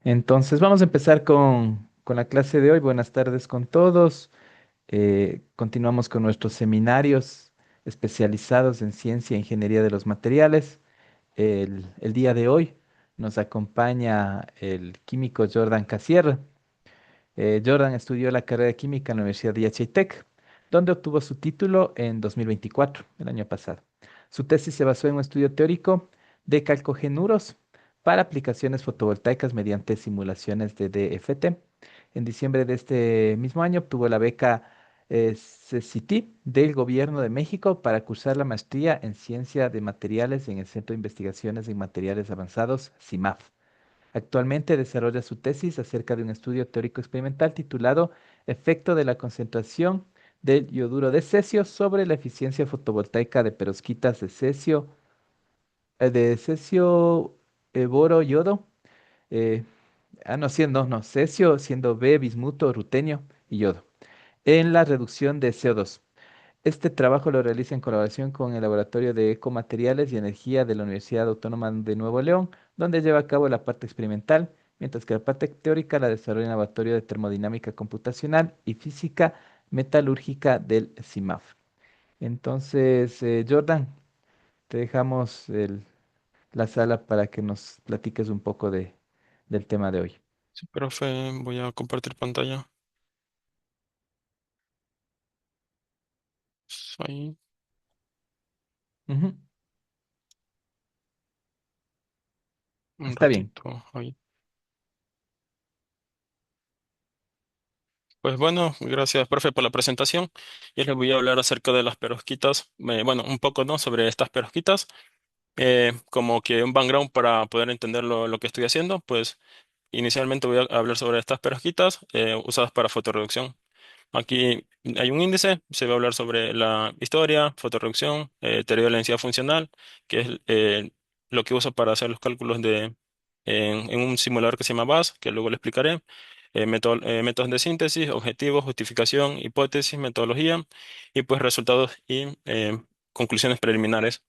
Entonces, vamos a empezar con la clase de hoy. Buenas tardes con todos. Continuamos con nuestros seminarios especializados en ciencia e ingeniería de los materiales. El día de hoy nos acompaña el químico Jordan Casierra. Jordan estudió la carrera de química en la Universidad de Tech, donde obtuvo su título en 2024, el año pasado. Su tesis se basó en un estudio teórico de calcogenuros para aplicaciones fotovoltaicas mediante simulaciones de DFT. En diciembre de este mismo año obtuvo la beca CCT del Gobierno de México para cursar la maestría en Ciencia de Materiales en el Centro de Investigaciones en Materiales Avanzados, CIMAF. Actualmente desarrolla su tesis acerca de un estudio teórico experimental titulado Efecto de la concentración del yoduro de cesio sobre la eficiencia fotovoltaica de perovskitas de cesio, boro, yodo. eh, no, no, cesio siendo B, bismuto, rutenio y yodo en la reducción de CO2. Este trabajo lo realiza en colaboración con el Laboratorio de Ecomateriales y Energía de la Universidad Autónoma de Nuevo León, donde lleva a cabo la parte experimental, mientras que la parte teórica la desarrolla en el Laboratorio de Termodinámica Computacional y Física Metalúrgica del CIMAF. Entonces, Jordan, te dejamos la sala para que nos platiques un poco del tema de hoy. Sí, profe, voy a compartir pantalla. Ahí, Ujú. un Está bien. ratito. Ahí. Pues bueno, gracias, profe, por la presentación. Yo les voy a hablar acerca de las perovskitas. Bueno, un poco, ¿no? Sobre estas perovskitas. Como que un background para poder entender lo que estoy haciendo. Pues inicialmente voy a hablar sobre estas perovskitas usadas para fotorreducción. Aquí hay un índice, se va a hablar sobre la historia, fotorreducción, teoría de la densidad funcional, que es lo que uso para hacer los cálculos en un simulador que se llama BAS, que luego le explicaré. Métodos de síntesis, objetivos, justificación, hipótesis, metodología y pues resultados y conclusiones preliminares.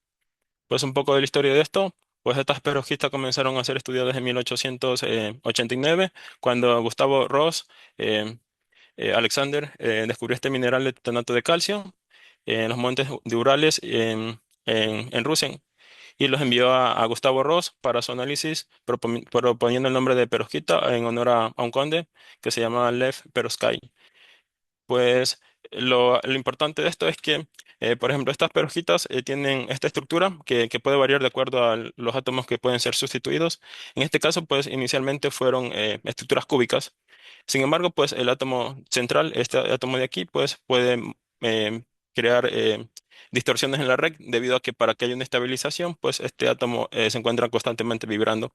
Pues un poco de la historia de esto. Pues estas perovskitas comenzaron a ser estudiadas en 1889, cuando Gustavo Ross Alexander descubrió este mineral de titanato de calcio en los montes de Urales en Rusia y los envió a Gustavo Ross para su análisis, proponiendo el nombre de perovskita en honor a un conde que se llamaba Lev Perovskaya. Pues lo importante de esto es que, por ejemplo, estas peroxitas tienen esta estructura que puede variar de acuerdo a los átomos que pueden ser sustituidos. En este caso, pues inicialmente fueron estructuras cúbicas. Sin embargo, pues el átomo central, este átomo de aquí, pues puede crear distorsiones en la red debido a que para que haya una estabilización, pues este átomo se encuentra constantemente vibrando.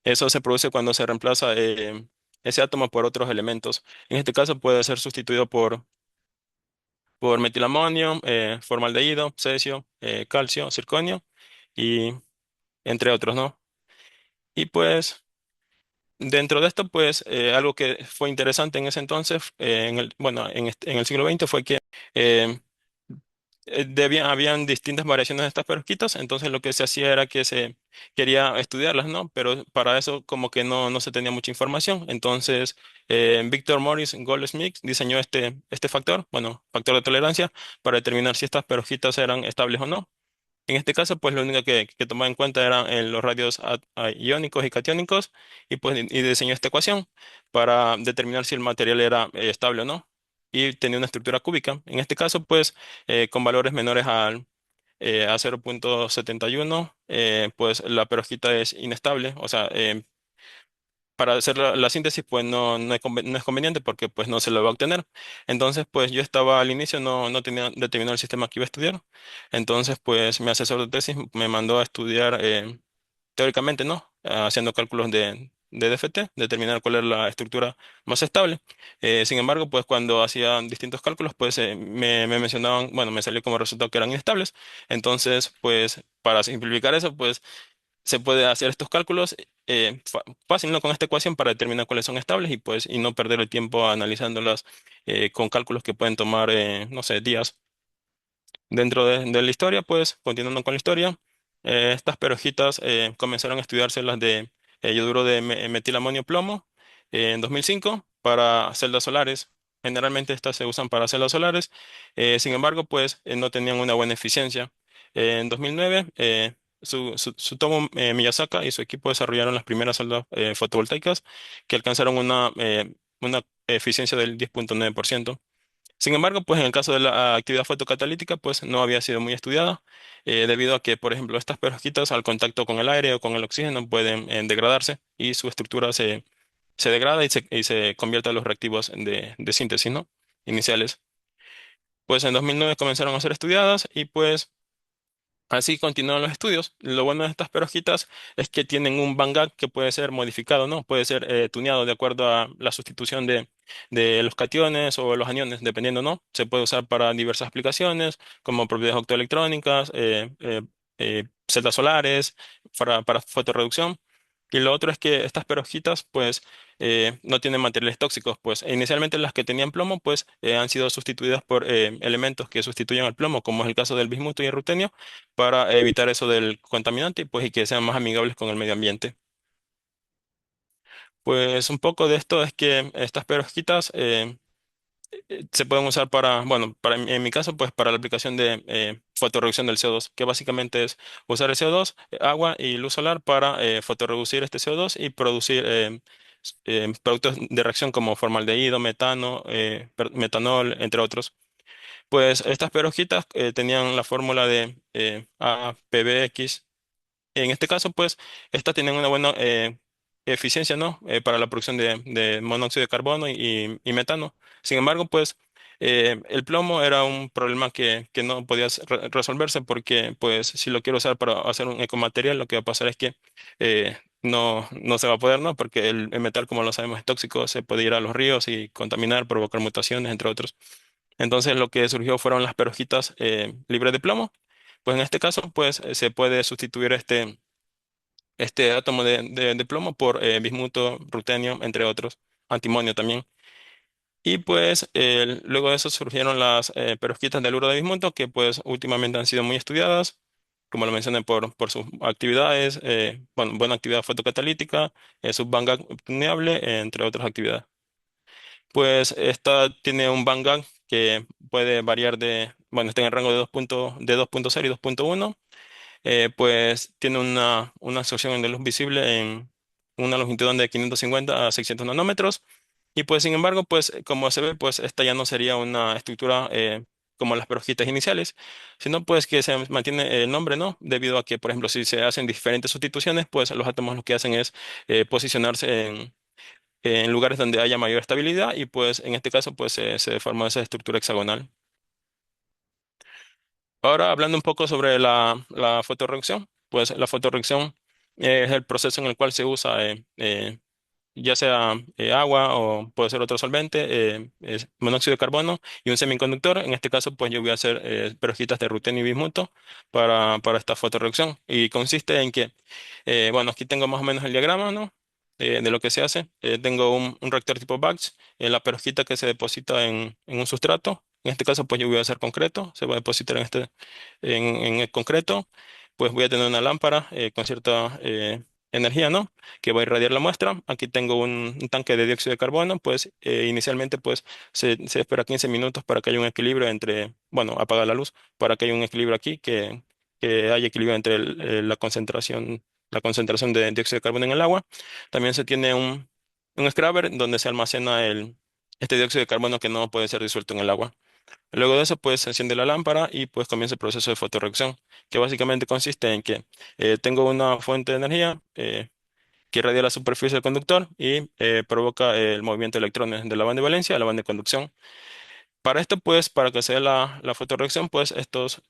Eso se produce cuando se reemplaza ese átomo por otros elementos. En este caso puede ser sustituido por metilamonio, formaldehído, cesio, calcio, circonio y entre otros, ¿no? Y pues dentro de esto, pues algo que fue interesante en ese entonces, bueno, en el siglo XX fue que eh, habían distintas variaciones de estas perovskitas, entonces lo que se hacía era que se quería estudiarlas, ¿no? Pero para eso como que no se tenía mucha información. Entonces, Victor Morris Goldsmith diseñó este factor, bueno, factor de tolerancia, para determinar si estas perovskitas eran estables o no. En este caso, pues lo único que tomaba en cuenta eran los radios iónicos y catiónicos y pues y diseñó esta ecuación para determinar si el material era estable o no y tenía una estructura cúbica. En este caso, pues con valores menores a 0,71, pues la perovskita es inestable, o sea, para hacer la síntesis, pues no es conveniente porque pues no se lo va a obtener. Entonces, pues yo estaba al inicio, no tenía determinado el sistema que iba a estudiar. Entonces, pues mi asesor de tesis me mandó a estudiar teóricamente, ¿no? Haciendo cálculos de DFT, determinar cuál era la estructura más estable. Sin embargo, pues cuando hacía distintos cálculos, pues me mencionaban, bueno, me salió como resultado que eran inestables. Entonces, pues para simplificar eso, pues se puede hacer estos cálculos fácil, ¿no? Con esta ecuación para determinar cuáles son estables y pues y no perder el tiempo analizándolas con cálculos que pueden tomar, no sé, días. Dentro de la historia, pues, continuando con la historia, estas perojitas comenzaron a estudiarse yoduro de metilamonio plomo en 2005 para celdas solares. Generalmente estas se usan para celdas solares, sin embargo, pues no tenían una buena eficiencia. En 2009, Sutomo Miyazaki y su equipo desarrollaron las primeras celdas fotovoltaicas que alcanzaron una eficiencia del 10,9%. Sin embargo, pues en el caso de la actividad fotocatalítica, pues no había sido muy estudiada, debido a que, por ejemplo, estas perovskitas al contacto con el aire o con el oxígeno pueden degradarse y su estructura se degrada y se convierte a los reactivos de síntesis, ¿no? Iniciales. Pues en 2009 comenzaron a ser estudiadas y pues así continúan los estudios. Lo bueno de estas perojitas es que tienen un Van Gogh que puede ser modificado, ¿no? Puede ser tuneado de acuerdo a la sustitución de los cationes o los aniones, dependiendo, ¿no? Se puede usar para diversas aplicaciones, como propiedades optoelectrónicas, celdas solares, para fotorreducción. Y lo otro es que estas perojitas, pues, no tienen materiales tóxicos, pues inicialmente las que tenían plomo, pues, han sido sustituidas por elementos que sustituyen al plomo, como es el caso del bismuto y el rutenio para evitar eso del contaminante y que sean más amigables con el medio ambiente. Pues un poco de esto es que estas perovskitas se pueden usar para, bueno, en mi caso, pues para la aplicación de fotorreducción del CO2, que básicamente es usar el CO2, agua y luz solar para fotorreducir este CO2 y producir productos de reacción como formaldehído, metano, metanol, entre otros. Pues estas perovskitas tenían la fórmula de APBX. En este caso, pues, estas tienen una buena eficiencia, ¿no? Para la producción de monóxido de carbono y metano. Sin embargo, pues, el plomo era un problema que no podía resolverse porque, pues, si lo quiero usar para hacer un ecomaterial, lo que va a pasar es que no se va a poder, ¿no? Porque el metal, como lo sabemos, es tóxico, se puede ir a los ríos y contaminar, provocar mutaciones, entre otros. Entonces, lo que surgió fueron las perojitas libres de plomo. Pues en este caso, pues, se puede sustituir este átomo de plomo por bismuto, rutenio, entre otros, antimonio también. Y pues luego de eso surgieron las perovskitas de haluro de bismuto, que pues últimamente han sido muy estudiadas, como lo mencioné, por sus actividades, bueno, buena actividad fotocatalítica, su Van Gogh tuneable, entre otras actividades. Pues esta tiene un Van Gogh que puede variar bueno, está en el rango de 2,0 y 2,1, pues tiene una absorción de luz visible en una longitud de 550 a 600 nanómetros. Y pues sin embargo, pues como se ve, pues esta ya no sería una estructura como las perovskitas iniciales, sino pues que se mantiene el nombre, ¿no? Debido a que, por ejemplo, si se hacen diferentes sustituciones, pues los átomos lo que hacen es posicionarse en lugares donde haya mayor estabilidad y pues en este caso pues se forma esa estructura hexagonal. Ahora, hablando un poco sobre la fotorreacción, pues la fotorreacción es el proceso en el cual se usa ya sea agua o puede ser otro solvente, es monóxido de carbono y un semiconductor. En este caso, pues yo voy a hacer perojitas de rutenio y bismuto para esta fotorreacción. Y consiste en que, bueno, aquí tengo más o menos el diagrama, ¿no? De lo que se hace. Tengo un reactor tipo batch, la perojita que se deposita en un sustrato. En este caso, pues yo voy a hacer concreto, se va a depositar en el concreto. Pues voy a tener una lámpara con cierta energía, ¿no? Que va a irradiar la muestra. Aquí tengo un tanque de dióxido de carbono, pues inicialmente pues se espera 15 minutos para que haya un equilibrio entre, bueno, apagar la luz, para que haya un equilibrio aquí, que haya equilibrio entre la concentración de dióxido de carbono en el agua. También se tiene un scrubber donde se almacena este dióxido de carbono que no puede ser disuelto en el agua. Luego de eso, pues se enciende la lámpara y pues comienza el proceso de fotorreacción, que básicamente consiste en que tengo una fuente de energía que irradia la superficie del conductor y provoca el movimiento de electrones de la banda de valencia a la banda de conducción. Para esto, pues, para que se dé la fotorreacción, pues estos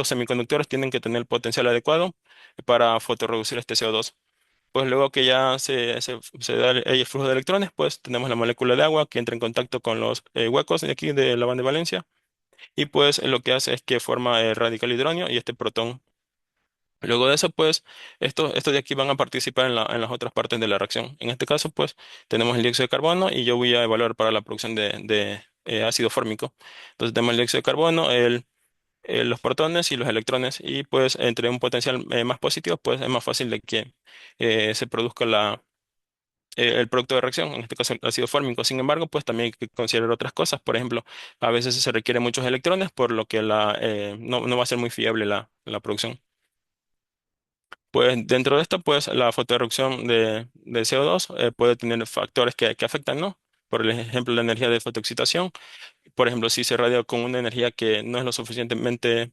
semiconductores tienen que tener el potencial adecuado para fotorreducir este CO2. Pues luego que ya se da el flujo de electrones, pues tenemos la molécula de agua que entra en contacto con los huecos de aquí de la banda de valencia y pues lo que hace es que forma el radical hidronio y este protón. Luego de eso, pues, estos de aquí van a participar en las otras partes de la reacción. En este caso, pues, tenemos el dióxido de carbono y yo voy a evaluar para la producción de ácido fórmico. Entonces, tenemos el dióxido de carbono, los protones y los electrones. Y pues entre un potencial más positivo, pues es más fácil de que se produzca el producto de reacción, en este caso el ácido fórmico. Sin embargo, pues también hay que considerar otras cosas. Por ejemplo, a veces se requieren muchos electrones, por lo que no va a ser muy fiable la producción. Pues dentro de esto, pues la fotoreducción de CO2 puede tener factores que afectan, ¿no? Por el ejemplo, la energía de fotoexcitación. Por ejemplo, si se radia con una energía que no es lo suficientemente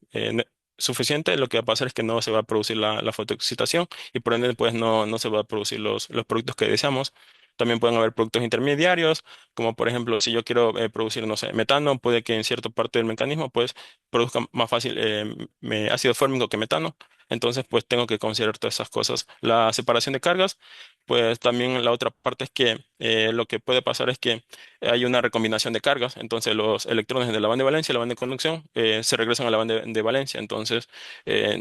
suficiente, lo que va a pasar es que no se va a producir la fotoexcitación y por ende pues no se va a producir los productos que deseamos. También pueden haber productos intermediarios, como por ejemplo, si yo quiero producir, no sé, metano, puede que en cierta parte del mecanismo pues produzca más fácil ácido fórmico que metano. Entonces, pues tengo que considerar todas esas cosas. La separación de cargas, pues también la otra parte es que lo que puede pasar es que hay una recombinación de cargas, entonces los electrones de la banda de valencia y la banda de conducción se regresan a la banda de valencia, entonces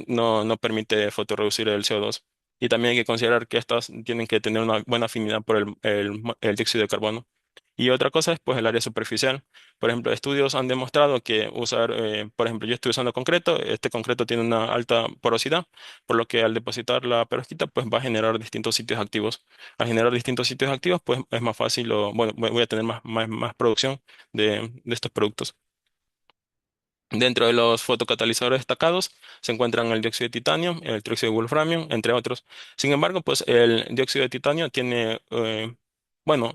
no permite fotorreducir el CO2. Y también hay que considerar que estas tienen que tener una buena afinidad por el dióxido de carbono. Y otra cosa es pues el área superficial. Por ejemplo, estudios han demostrado que usar, por ejemplo, yo estoy usando concreto, este concreto tiene una alta porosidad, por lo que al depositar la perovskita pues va a generar distintos sitios activos. Al generar distintos sitios activos, pues es más fácil o, bueno, voy a tener más producción de estos productos. Dentro de los fotocatalizadores destacados se encuentran el dióxido de titanio, el trióxido de wolframio, entre otros. Sin embargo, pues el dióxido de titanio tiene, bueno,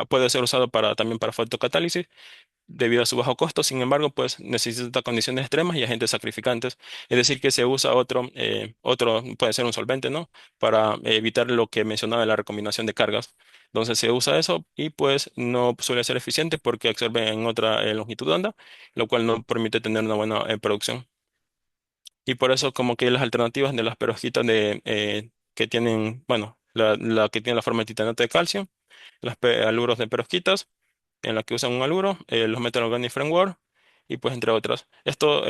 puede ser usado también para fotocatálisis debido a su bajo costo. Sin embargo, pues necesita condiciones extremas y agentes sacrificantes. Es decir, que se usa otro puede ser un solvente, ¿no? Para evitar lo que mencionaba de la recombinación de cargas. Entonces se usa eso y pues no suele ser eficiente porque absorbe en otra longitud de onda, lo cual no permite tener una buena producción. Y por eso como que las alternativas de las perovskitas que tienen, bueno, la que tiene la forma de titanato de calcio, aluros de perovskitas, en la que usan un aluro, los Metal Organic Framework y pues entre otras. Esto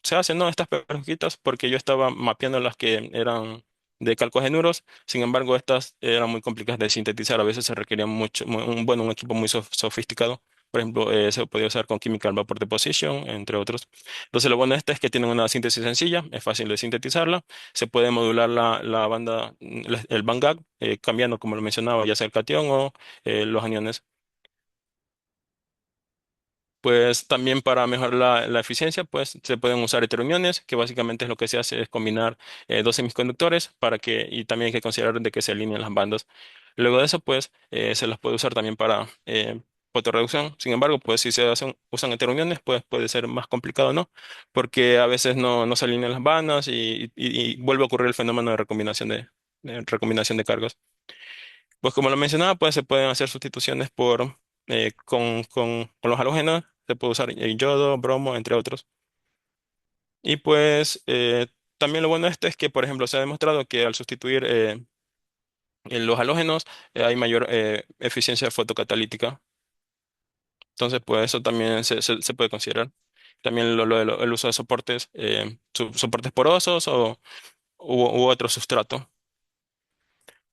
se hace, ¿no? Estas perovskitas porque yo estaba mapeando las que eran de calcogenuros, sin embargo estas eran muy complicadas de sintetizar, a veces se requería bueno, un equipo muy sofisticado. Por ejemplo, se podía usar con Chemical Vapor Deposition, entre otros. Entonces, lo bueno de esta es que tiene una síntesis sencilla, es fácil de sintetizarla. Se puede modular la banda, el band gap, cambiando, como lo mencionaba, ya sea el cation o los aniones. Pues también para mejorar la eficiencia, pues se pueden usar heterouniones, que básicamente es lo que se hace es combinar dos semiconductores y también hay que considerar de que se alineen las bandas. Luego de eso, pues se las puede usar también para fotorreducción. Sin embargo, pues si usan heterouniones, pues puede ser más complicado, ¿no? Porque a veces no se alinean las bandas y vuelve a ocurrir el fenómeno de recombinación de cargas. Pues como lo mencionaba, pues se pueden hacer sustituciones con los halógenos, se puede usar yodo, bromo, entre otros. Y pues también lo bueno de esto es que, por ejemplo, se ha demostrado que al sustituir en los halógenos hay mayor eficiencia fotocatalítica. Entonces, pues eso también se puede considerar. También el uso de soportes, soportes porosos u otro sustrato.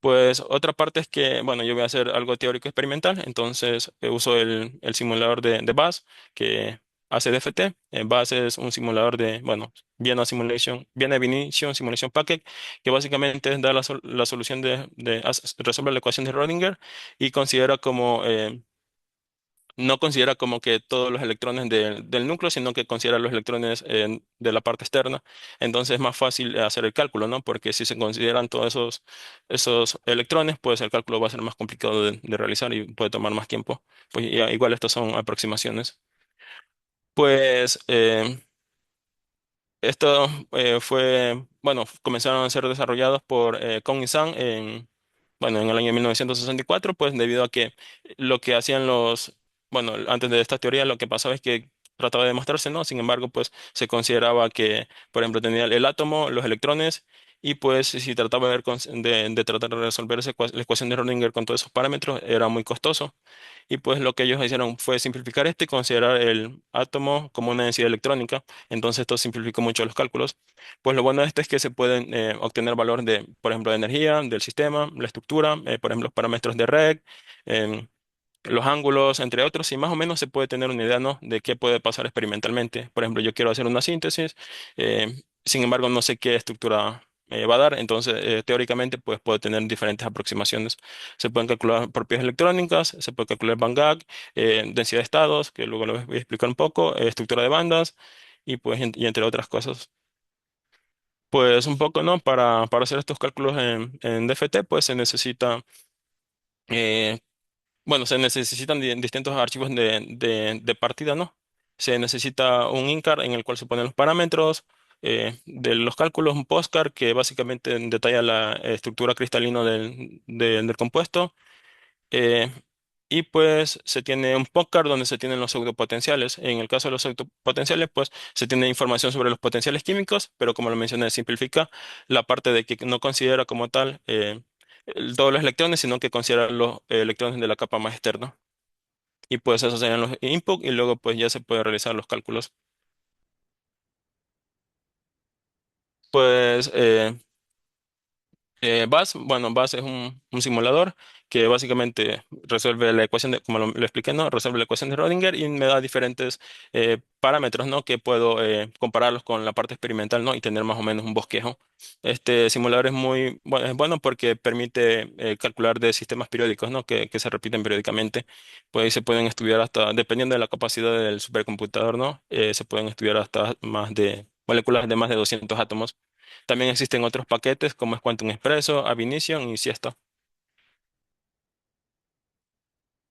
Pues otra parte es que, bueno, yo voy a hacer algo teórico experimental, entonces uso el simulador de BAS que hace DFT. BAS es un simulador bueno, Vienna Vinicius Simulation Package, que básicamente da la solución resolver la ecuación de Rödinger y no considera como que todos los electrones del núcleo, sino que considera los electrones de la parte externa. Entonces es más fácil hacer el cálculo, ¿no? Porque si se consideran todos esos electrones, pues el cálculo va a ser más complicado de realizar y puede tomar más tiempo. Pues igual estas son aproximaciones. Pues esto bueno, comenzaron a ser desarrollados por Kong y Sang bueno, en el año 1964, pues debido a que lo que hacían bueno, antes de esta teoría, lo que pasaba es que trataba de demostrarse, ¿no? Sin embargo, pues se consideraba que, por ejemplo, tenía el átomo, los electrones, y pues si trataba de tratar de resolver la ecuación de Schrödinger con todos esos parámetros, era muy costoso. Y pues lo que ellos hicieron fue simplificar esto y considerar el átomo como una densidad electrónica. Entonces esto simplificó mucho los cálculos. Pues lo bueno de esto es que se pueden obtener valor por ejemplo, de energía, del sistema, la estructura, por ejemplo, los parámetros de Reg, los ángulos, entre otros, y más o menos se puede tener una idea, ¿no? De qué puede pasar experimentalmente. Por ejemplo, yo quiero hacer una síntesis, sin embargo, no sé qué estructura va a dar, entonces, teóricamente, pues puedo tener diferentes aproximaciones. Se pueden calcular propiedades electrónicas, se puede calcular Van Gogh, densidad de estados, que luego lo voy a explicar un poco, estructura de bandas, y pues, y entre otras cosas. Pues un poco, ¿no? Para hacer estos cálculos en DFT, pues se necesita, eh, bueno, se necesitan distintos archivos de partida, ¿no? Se necesita un INCAR en el cual se ponen los parámetros de los cálculos, un POSCAR que básicamente detalla la estructura cristalina del compuesto. eh, y pues se tiene un POCAR donde se tienen los pseudopotenciales. En el caso de los pseudopotenciales, pues se tiene información sobre los potenciales químicos, pero como lo mencioné, simplifica la parte de que no considera como tal todos los electrones, sino que considera los electrones de la capa más externa. Y pues esos serían los input y luego pues ya se puede realizar los cálculos. Pues BAS es un simulador que básicamente resuelve la ecuación de, como lo expliqué, ¿no? Resuelve la ecuación de Rödinger y me da diferentes parámetros, ¿no? Que puedo compararlos con la parte experimental, ¿no? Y tener más o menos un bosquejo. Este simulador es muy bueno, es bueno porque permite calcular de sistemas periódicos, ¿no? Que se repiten periódicamente. Pues ahí se pueden estudiar hasta, dependiendo de la capacidad del supercomputador, ¿no? Se pueden estudiar hasta más de moléculas de más de 200 átomos. También existen otros paquetes como es Quantum Expresso, Ab Initio y Siesta.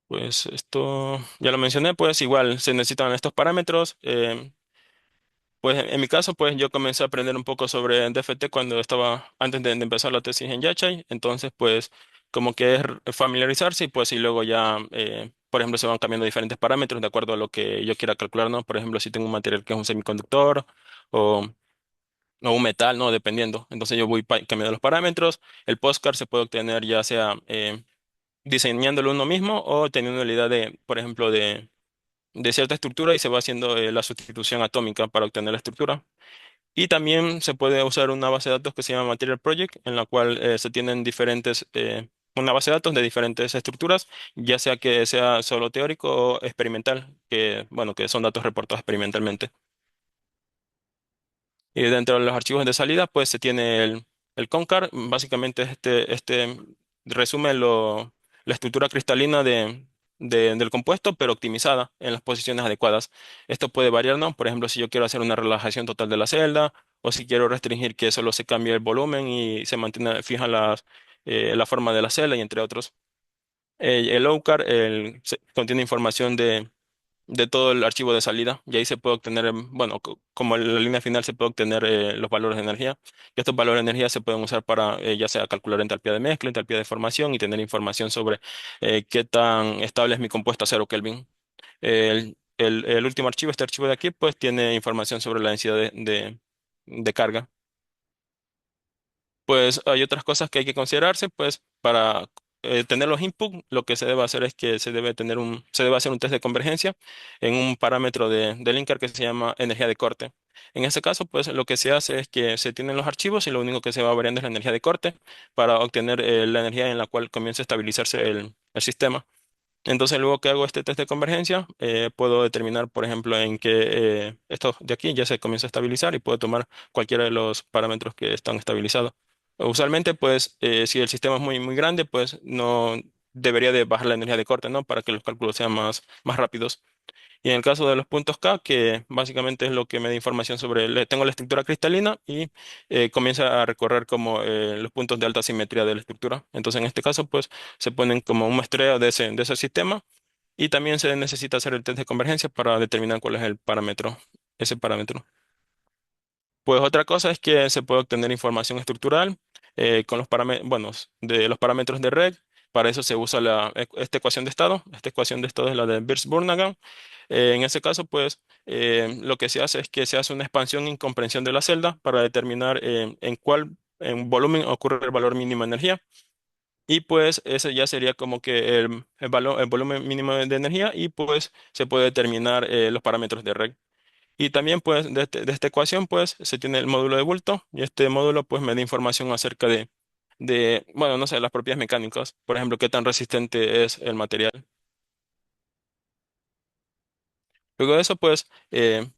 Pues esto ya lo mencioné, pues igual se necesitan estos parámetros. Pues en mi caso, pues yo comencé a aprender un poco sobre DFT cuando estaba antes de empezar la tesis en Yachay. Entonces, pues como que es familiarizarse y pues y luego ya, por ejemplo, se van cambiando diferentes parámetros de acuerdo a lo que yo quiera calcular, ¿no? Por ejemplo, si tengo un material que es un semiconductor o o un metal, ¿no? Dependiendo. Entonces yo voy cambiando los parámetros. El postcard se puede obtener ya sea diseñándolo uno mismo o teniendo la idea de, por ejemplo, de cierta estructura y se va haciendo la sustitución atómica para obtener la estructura. Y también se puede usar una base de datos que se llama Material Project, en la cual se tienen una base de datos de diferentes estructuras, ya sea que sea solo teórico o experimental, que, bueno, que son datos reportados experimentalmente. Y dentro de los archivos de salida, pues se tiene el Concar, básicamente este resume la estructura cristalina del compuesto, pero optimizada en las posiciones adecuadas. Esto puede variar, ¿no? Por ejemplo, si yo quiero hacer una relajación total de la celda, o si quiero restringir que solo se cambie el volumen y se mantiene fija la forma de la celda, y entre otros. El OCAR contiene información de todo el archivo de salida y ahí se puede obtener, bueno, como en la línea final se puede obtener los valores de energía. Y estos valores de energía se pueden usar para ya sea calcular entalpía de mezcla, entalpía de formación y tener información sobre qué tan estable es mi compuesto a 0 Kelvin. El último archivo, este archivo de aquí, pues tiene información sobre la densidad de carga. Pues hay otras cosas que hay que considerarse, pues para tener los inputs, lo que se debe hacer es que se debe hacer un test de convergencia en un parámetro del Linker que se llama energía de corte. En este caso, pues lo que se hace es que se tienen los archivos y lo único que se va variando es la energía de corte para obtener la energía en la cual comienza a estabilizarse el sistema. Entonces, luego que hago este test de convergencia, puedo determinar, por ejemplo, en que esto de aquí ya se comienza a estabilizar y puedo tomar cualquiera de los parámetros que están estabilizados. Usualmente, pues, si el sistema es muy grande, pues no debería de bajar la energía de corte, ¿no? Para que los cálculos sean más rápidos. Y en el caso de los puntos K, que básicamente es lo que me da información sobre, tengo la estructura cristalina y comienza a recorrer como los puntos de alta simetría de la estructura. Entonces, en este caso, pues se ponen como un muestreo de ese sistema y también se necesita hacer el test de convergencia para determinar cuál es el parámetro, ese parámetro. Pues otra cosa es que se puede obtener información estructural con los parámetros, bueno, de los parámetros de red. Para eso se usa esta ecuación de estado. Esta ecuación de estado es la de Birch-Burnagan. En ese caso, pues, lo que se hace es que se hace una expansión y comprensión de la celda para determinar en cuál en volumen ocurre el valor mínimo de energía. Y pues ese ya sería como que el volumen mínimo de energía y pues se puede determinar los parámetros de red. Y también pues de esta ecuación pues se tiene el módulo de bulto y este módulo pues me da información acerca bueno, no sé, las propiedades mecánicas. Por ejemplo, qué tan resistente es el material. Luego de eso, pues,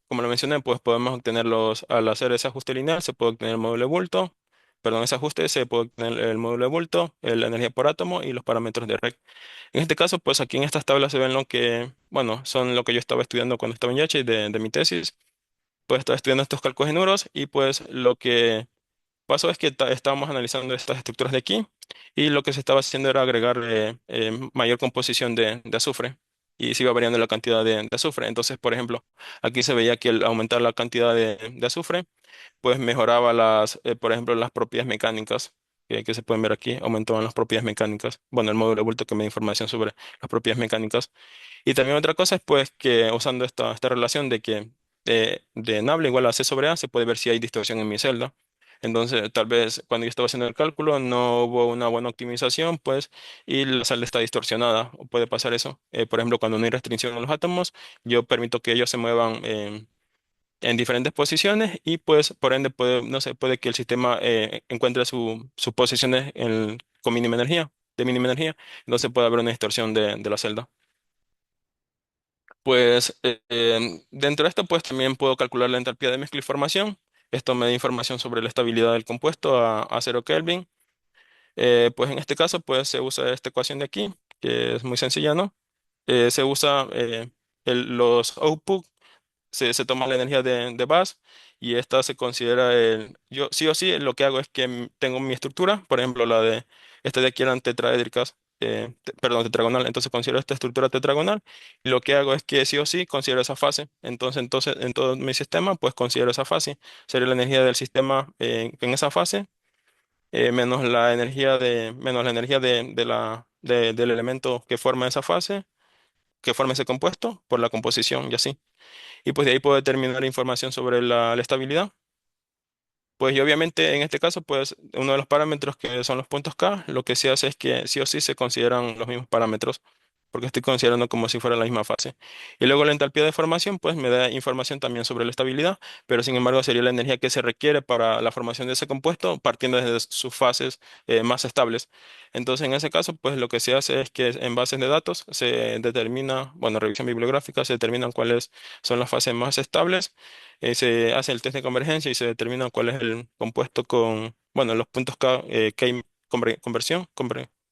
como lo mencioné, pues podemos obtenerlos al hacer ese ajuste lineal, se puede obtener el módulo de bulto, perdón, ese ajuste se puede obtener el módulo de bulto, la energía por átomo y los parámetros de REC. En este caso, pues aquí en estas tablas se ven lo que, bueno, son lo que yo estaba estudiando cuando estaba en Yachi de mi tesis. Pues estaba estudiando estos cálculos en euros y pues lo que pasó es que estábamos analizando estas estructuras de aquí y lo que se estaba haciendo era agregar mayor composición de azufre y se iba variando la cantidad de azufre. Entonces, por ejemplo, aquí se veía que al aumentar la cantidad de azufre, pues mejoraba por ejemplo, las propiedades mecánicas que se pueden ver aquí, aumentaban las propiedades mecánicas. Bueno, el módulo de bulto que me da información sobre las propiedades mecánicas. Y también otra cosa es pues que usando esta relación de que de nabla igual a C sobre A, se puede ver si hay distorsión en mi celda. Entonces, tal vez cuando yo estaba haciendo el cálculo no hubo una buena optimización, pues, y la celda está distorsionada. O puede pasar eso. Por ejemplo, cuando no hay restricción a los átomos, yo permito que ellos se muevan en diferentes posiciones y pues, por ende, puede, no sé, puede que el sistema encuentre sus posiciones con mínima energía, de mínima energía. Entonces puede haber una distorsión de la celda. Pues dentro de esto, pues también puedo calcular la entalpía de mezcla y formación. Esto me da información sobre la estabilidad del compuesto a 0 Kelvin. Pues en este caso, pues se usa esta ecuación de aquí, que es muy sencilla, ¿no? Se usa los output se toma la energía de bus y esta se considera yo sí o sí lo que hago es que tengo mi estructura, por ejemplo esta de aquí eran tetraédricas, perdón, tetragonal, entonces considero esta estructura tetragonal y lo que hago es que sí o sí considero esa fase, entonces en todo mi sistema pues considero esa fase, sería la energía del sistema en esa fase menos la energía del elemento que forma esa fase, que forma ese compuesto por la composición y así. Y pues de ahí puedo determinar información sobre la estabilidad. Pues y obviamente en este caso, pues uno de los parámetros que son los puntos K, lo que se hace es que sí o sí se consideran los mismos parámetros, porque estoy considerando como si fuera la misma fase. Y luego la entalpía de formación, pues me da información también sobre la estabilidad, pero sin embargo sería la energía que se requiere para la formación de ese compuesto, partiendo desde sus fases más estables. Entonces en ese caso, pues lo que se hace es que en bases de datos se determina, bueno, revisión bibliográfica, se determinan cuáles son las fases más estables se hace el test de convergencia y se determina cuál es el compuesto con, bueno, los puntos que hay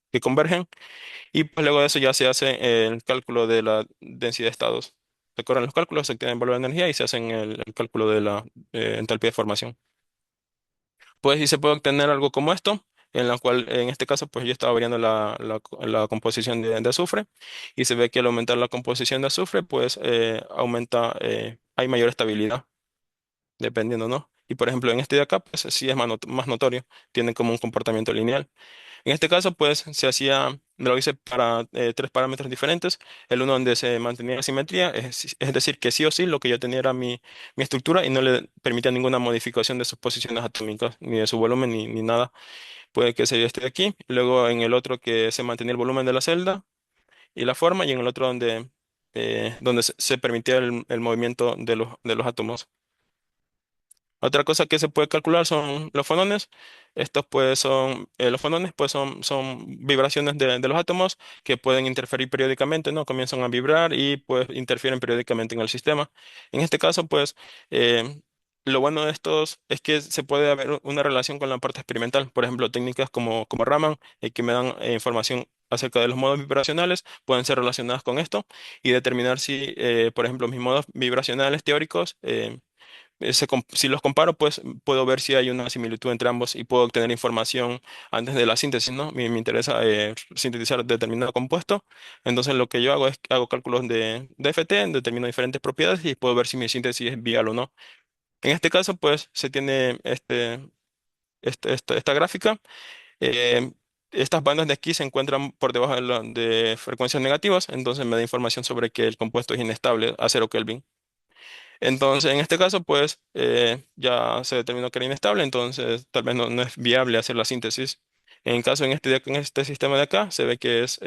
que convergen. Y pues luego de eso ya se hace el cálculo de la densidad de estados. Se corren los cálculos, se obtiene el valor de energía y se hacen el cálculo de la entalpía de formación. Pues si se puede obtener algo como esto, en la cual en este caso pues yo estaba variando la composición de azufre y se ve que al aumentar la composición de azufre pues hay mayor estabilidad dependiendo, ¿no? Y por ejemplo, en este de acá, pues sí es más notorio, tiene como un comportamiento lineal. En este caso, pues me lo hice para tres parámetros diferentes. El uno donde se mantenía la simetría, es decir, que sí o sí lo que yo tenía era mi estructura y no le permitía ninguna modificación de sus posiciones atómicas, ni de su volumen, ni nada. Puede que sería este de aquí. Luego en el otro que se mantenía el volumen de la celda y la forma, y en el otro donde se permitía el movimiento de los átomos. Otra cosa que se puede calcular son los fonones. Los fonones pues son vibraciones de los átomos que pueden interferir periódicamente, ¿no? Comienzan a vibrar y pues interfieren periódicamente en el sistema. En este caso, pues, lo bueno de estos es que se puede haber una relación con la parte experimental. Por ejemplo, técnicas como Raman, que me dan información acerca de los modos vibracionales, pueden ser relacionadas con esto y determinar si, por ejemplo, mis modos vibracionales teóricos, si los comparo, pues puedo ver si hay una similitud entre ambos y puedo obtener información antes de la síntesis, ¿no? Me interesa sintetizar determinado compuesto. Entonces lo que yo hago es que hago cálculos de FT, determino diferentes propiedades y puedo ver si mi síntesis es viable o no. En este caso, pues se tiene esta gráfica. Eh, Estas bandas de aquí se encuentran por debajo de frecuencias negativas, entonces me da información sobre que el compuesto es inestable a 0 Kelvin. Entonces, en este caso, pues ya se determinó que era inestable, entonces tal vez no es viable hacer la síntesis. En este sistema de acá se ve que es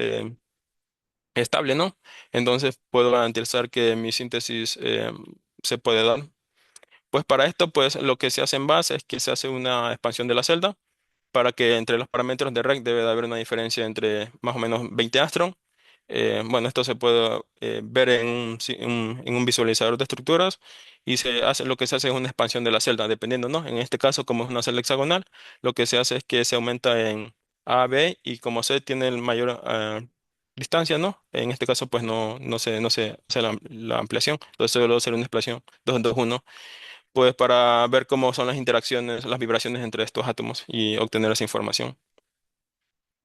estable, ¿no? Entonces puedo garantizar que mi síntesis se puede dar. Pues para esto, pues lo que se hace en base es que se hace una expansión de la celda para que entre los parámetros de REC debe de haber una diferencia entre más o menos 20 angstrom Bueno, esto se puede ver en en un visualizador de estructuras y lo que se hace es una expansión de la celda, dependiendo, ¿no? En este caso, como es una celda hexagonal, lo que se hace es que se aumenta en A, B y como C tiene el mayor distancia, ¿no? En este caso, pues no se hace la ampliación, entonces solo hacer una expansión 2 2 1 pues para ver cómo son las interacciones, las vibraciones entre estos átomos y obtener esa información.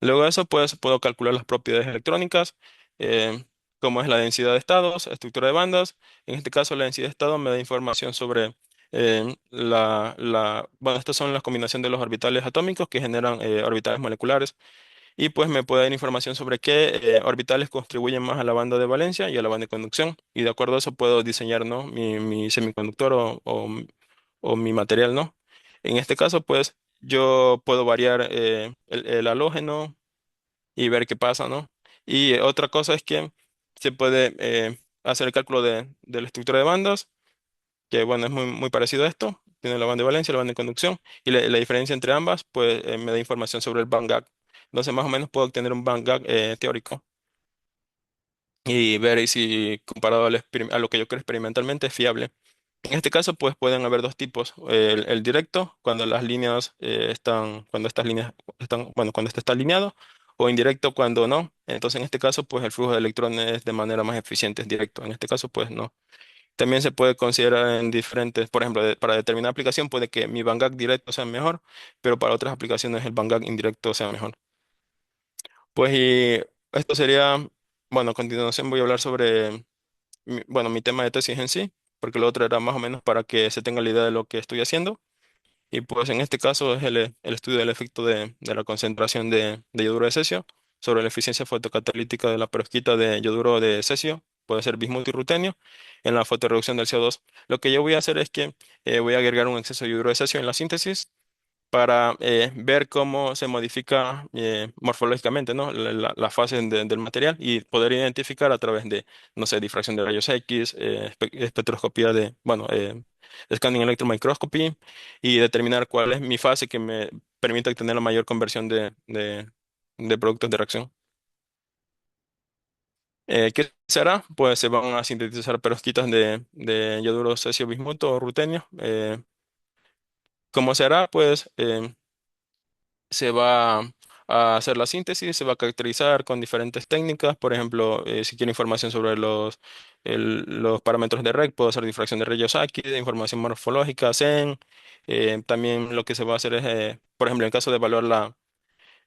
Luego de eso, pues puedo calcular las propiedades electrónicas, como es la densidad de estados, estructura de bandas. En este caso, la densidad de estado me da información sobre bueno, estas son las combinaciones de los orbitales atómicos que generan orbitales moleculares. Y pues me puede dar información sobre qué orbitales contribuyen más a la banda de valencia y a la banda de conducción. Y de acuerdo a eso puedo diseñar, ¿no? Mi semiconductor o mi material, ¿no? En este caso, pues yo puedo variar el halógeno y ver qué pasa, ¿no? Y otra cosa es que se puede hacer el cálculo de la estructura de bandas, que bueno, es muy parecido a esto. Tiene la banda de valencia, la banda de conducción, y la diferencia entre ambas, pues me da información sobre el band gap. Entonces, más o menos puedo obtener un band gap teórico y ver si comparado a lo que yo creo experimentalmente es fiable. En este caso, pues pueden haber dos tipos. El directo, cuando las líneas cuando estas líneas están, bueno, cuando este está alineado, o indirecto cuando no. Entonces, en este caso, pues el flujo de electrones es de manera más eficiente, es directo. En este caso, pues no. También se puede considerar en diferentes, por ejemplo, para determinada aplicación puede que mi Van Gogh directo sea mejor, pero para otras aplicaciones el Van Gogh indirecto sea mejor. Pues y esto sería, bueno, a continuación voy a hablar sobre, bueno, mi tema de tesis en sí, porque lo otro era más o menos para que se tenga la idea de lo que estoy haciendo. Y pues en este caso es el estudio del efecto de la concentración de yoduro de cesio sobre la eficiencia fotocatalítica de la perovskita de yoduro de cesio, puede ser bismuto y rutenio, en la fotorreducción del CO2. Lo que yo voy a hacer es que voy a agregar un exceso de yoduro de cesio en la síntesis para ver cómo se modifica morfológicamente, ¿no? La fase del material y poder identificar a través de, no sé, difracción de rayos X, espectroscopía bueno, scanning electron microscopy y determinar cuál es mi fase que me permite obtener la mayor conversión de productos de reacción. ¿Qué se hará? Pues se van a sintetizar perovskitas de yoduro cesio bismuto o rutenio. ¿Cómo se hará? Pues se va a hacer la síntesis, se va a caracterizar con diferentes técnicas. Por ejemplo, si quiero información sobre los parámetros de REC, puedo hacer difracción de rayos X, información morfológica, SEN. También lo que se va a hacer es, por ejemplo, en caso de evaluar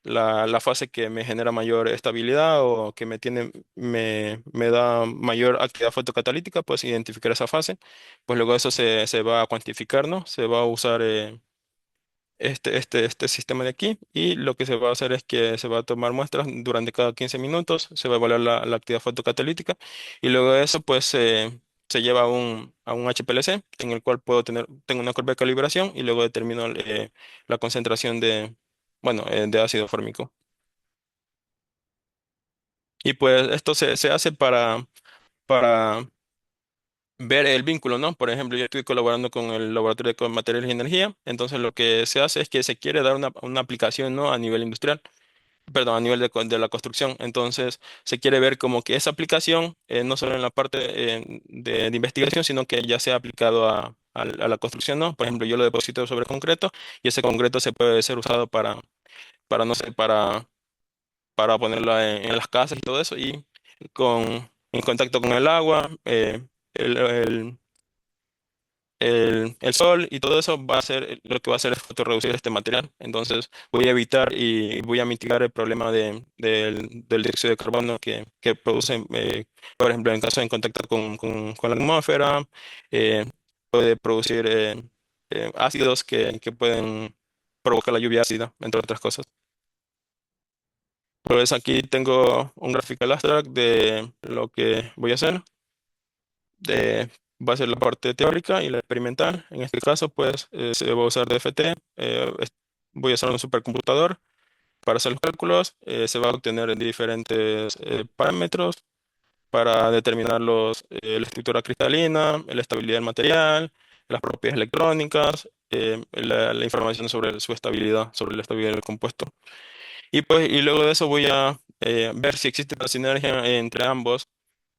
la fase que me genera mayor estabilidad o que me da mayor actividad fotocatalítica, pues identificar esa fase. Pues luego eso se va a cuantificar, ¿no? Se va a usar este sistema de aquí y lo que se va a hacer es que se va a tomar muestras durante cada 15 minutos, se va a evaluar la actividad fotocatalítica y luego de eso pues se lleva a un HPLC en el cual tengo una curva de calibración y luego determino la concentración bueno, de ácido fórmico. Y pues esto se hace para ver el vínculo, ¿no? Por ejemplo, yo estoy colaborando con el Laboratorio de Materiales y Energía, entonces lo que se hace es que se quiere dar una aplicación, ¿no? A nivel industrial, perdón, a nivel de la construcción. Entonces, se quiere ver como que esa aplicación, no solo en la parte de investigación, sino que ya sea aplicado a la construcción, ¿no? Por ejemplo, yo lo deposito sobre concreto y ese concreto se puede ser usado no sé, para ponerlo en las casas y todo eso y en contacto con el agua, el, el- el sol y todo eso va a ser lo que va a hacer es fotorreducir este material. Entonces voy a evitar y voy a mitigar el problema del dióxido de carbono que produce, por ejemplo, en caso de contacto con la atmósfera, eh, puede producir ácidos que pueden provocar la lluvia ácida, entre otras cosas. Pues aquí tengo un graphical abstract de lo que voy a hacer. Va a ser la parte teórica y la experimental. En este caso, pues se va a usar DFT. Voy a usar un supercomputador para hacer los cálculos. Se va a obtener diferentes parámetros para determinar la estructura cristalina, la estabilidad del material, las propiedades electrónicas, la información sobre su estabilidad, sobre la estabilidad del compuesto. Y pues, y luego de eso voy a ver si existe una sinergia entre ambos.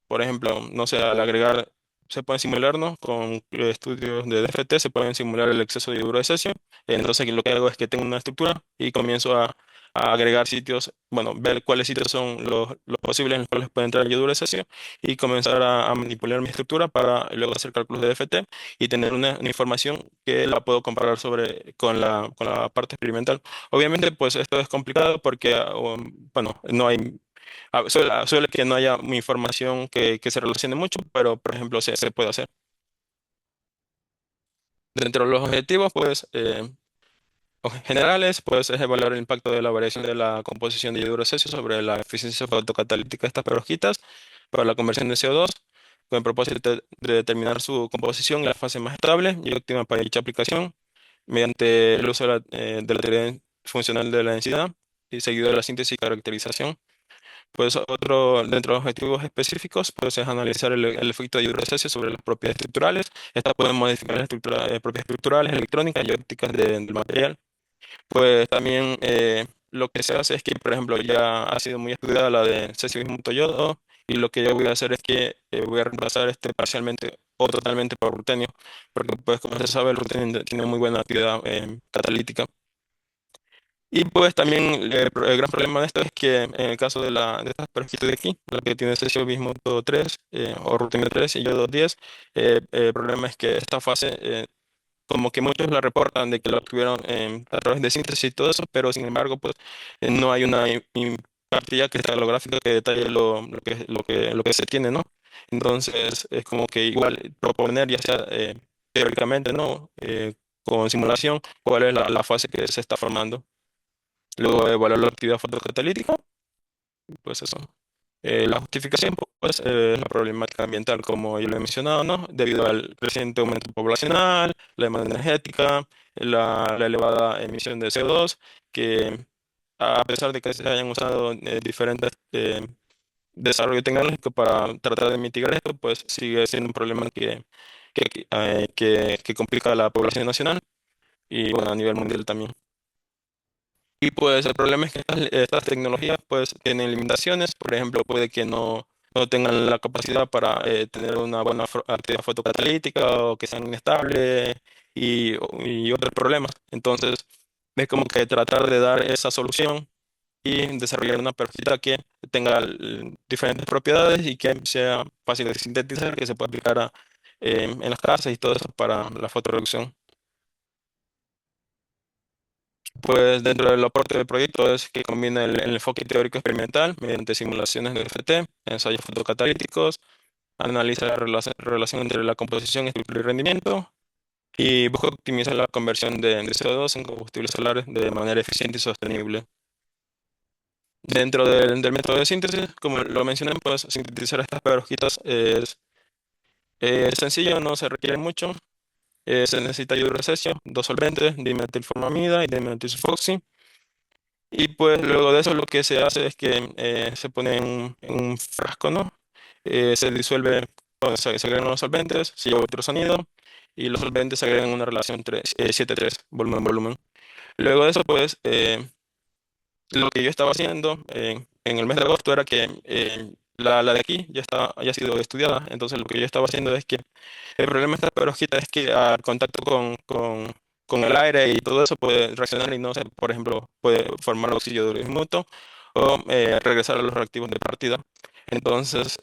Por ejemplo, no sé, al agregar, se pueden simular, ¿no? Con estudios de DFT se pueden simular el exceso de hidruro de cesio. Entonces, aquí lo que hago es que tengo una estructura y comienzo a agregar sitios, bueno, ver cuáles sitios son los posibles en los cuales puede entrar el hidruro de cesio y comenzar a manipular mi estructura para luego hacer cálculos de DFT y tener una información que la puedo comparar con la parte experimental. Obviamente, pues esto es complicado porque, bueno, no hay suele que no haya información que se relacione mucho, pero por ejemplo se puede hacer. Dentro de los objetivos, pues, generales, pues es evaluar el impacto de la variación de la composición de hidruro de cesio sobre la eficiencia fotocatalítica de estas perovskitas para la conversión de CO2, con el propósito de determinar su composición en la fase más estable y óptima para dicha aplicación, mediante el uso de la teoría funcional de la densidad y seguido de la síntesis y caracterización. Pues otro, dentro de los objetivos específicos, pues es analizar el efecto de hidrocesia sobre las propiedades estructurales. Estas pueden modificar las propiedades estructurales, electrónicas y ópticas del material. Pues también lo que se hace es que, por ejemplo, ya ha sido muy estudiada la de cesio bismuto yodo, y lo que yo voy a hacer es que voy a reemplazar este parcialmente o totalmente por rutenio, porque pues como se sabe el rutenio tiene muy buena actividad catalítica. Y pues también el gran problema de esto es que en el caso de estas perovskitas de aquí, la que tiene cesio bismuto 3 o rutenio 3 y yodo 10, el problema es que esta fase, como que muchos la reportan de que la obtuvieron a través de síntesis y todo eso, pero sin embargo, pues no hay una cartilla cristalográfica que detalle lo que se tiene, ¿no? Entonces es como que igual proponer, ya sea teóricamente, ¿no? Con simulación, cuál es la fase que se está formando. Luego evaluar la actividad fotocatalítica, pues eso. La justificación, pues, es la problemática ambiental, como ya lo he mencionado, ¿no? Debido al creciente aumento poblacional, la demanda energética, la elevada emisión de CO2, que a pesar de que se hayan usado diferentes desarrollos tecnológicos para tratar de mitigar esto, pues sigue siendo un problema que complica a la población nacional y, bueno, a nivel mundial también. Y pues el problema es que estas tecnologías pues tienen limitaciones, por ejemplo, puede que no tengan la capacidad para tener una buena actividad fotocatalítica o que sean inestables y otros problemas. Entonces, es como que tratar de dar esa solución y desarrollar una perfecta que tenga diferentes propiedades y que sea fácil de sintetizar, que se pueda aplicar en las casas y todo eso para la fotoreducción. Pues dentro del aporte del proyecto es que combina el enfoque teórico experimental mediante simulaciones de FT, ensayos fotocatalíticos, analiza la relación entre la composición, estructura y rendimiento, y busca optimizar la conversión de CO2 en combustibles solares de manera eficiente y sostenible. Dentro del método de síntesis, como lo mencioné, pues sintetizar estas perovskitas es sencillo, no se requiere mucho. Se necesita hidrógeno de cesio, dos solventes, dimetilformamida y dimetilsulfoxi. Y pues luego de eso lo que se hace es que se pone en un frasco, ¿no? Se disuelve, bueno, se agregan los solventes, se lleva otro sonido y los solventes se agregan en una relación entre 7:3, volumen-volumen. Luego de eso, pues, lo que yo estaba haciendo en el mes de agosto era que la de aquí ya ha sido estudiada. Entonces lo que yo estaba haciendo es que el problema de esta perovskita es que al contacto con el aire y todo eso puede reaccionar y no sé, por ejemplo, puede formar oxígeno de bismuto o regresar a los reactivos de partida. Entonces,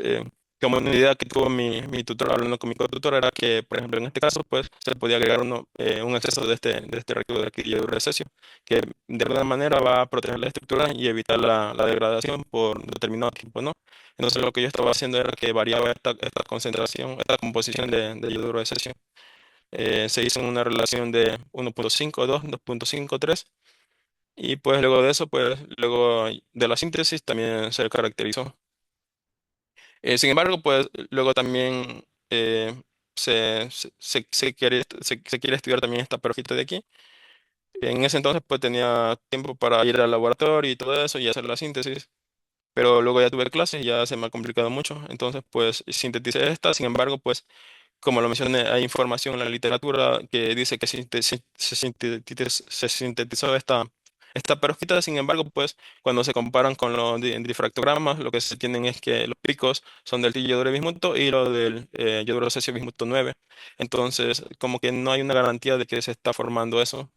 como una idea que tuvo mi tutor hablando con mi cotutor era que, por ejemplo, en este caso, pues se podía agregar un exceso de este reactivo de aquí de cesio, que de alguna manera va a proteger la estructura y evitar la degradación por determinado tiempo, ¿no? Entonces lo que yo estaba haciendo era que variaba esta concentración, esta composición de yoduro de cesio. Se hizo en una relación de 1,52, 2,53 y pues luego de eso, pues luego de la síntesis también se caracterizó. Sin embargo, pues luego también se quiere estudiar también esta perojita de aquí. En ese entonces pues tenía tiempo para ir al laboratorio y todo eso y hacer la síntesis. Pero luego ya tuve clases y ya se me ha complicado mucho. Entonces, pues sinteticé esta. Sin embargo, pues como lo mencioné, hay información en la literatura que dice que se sintetizó Esta perovskita, sin embargo, pues cuando se comparan con los difractogramas, lo que se tienen es que los picos son del yoduro de bismuto y lo del yoduro cesio bismuto 9. Entonces, como que no hay una garantía de que se está formando eso.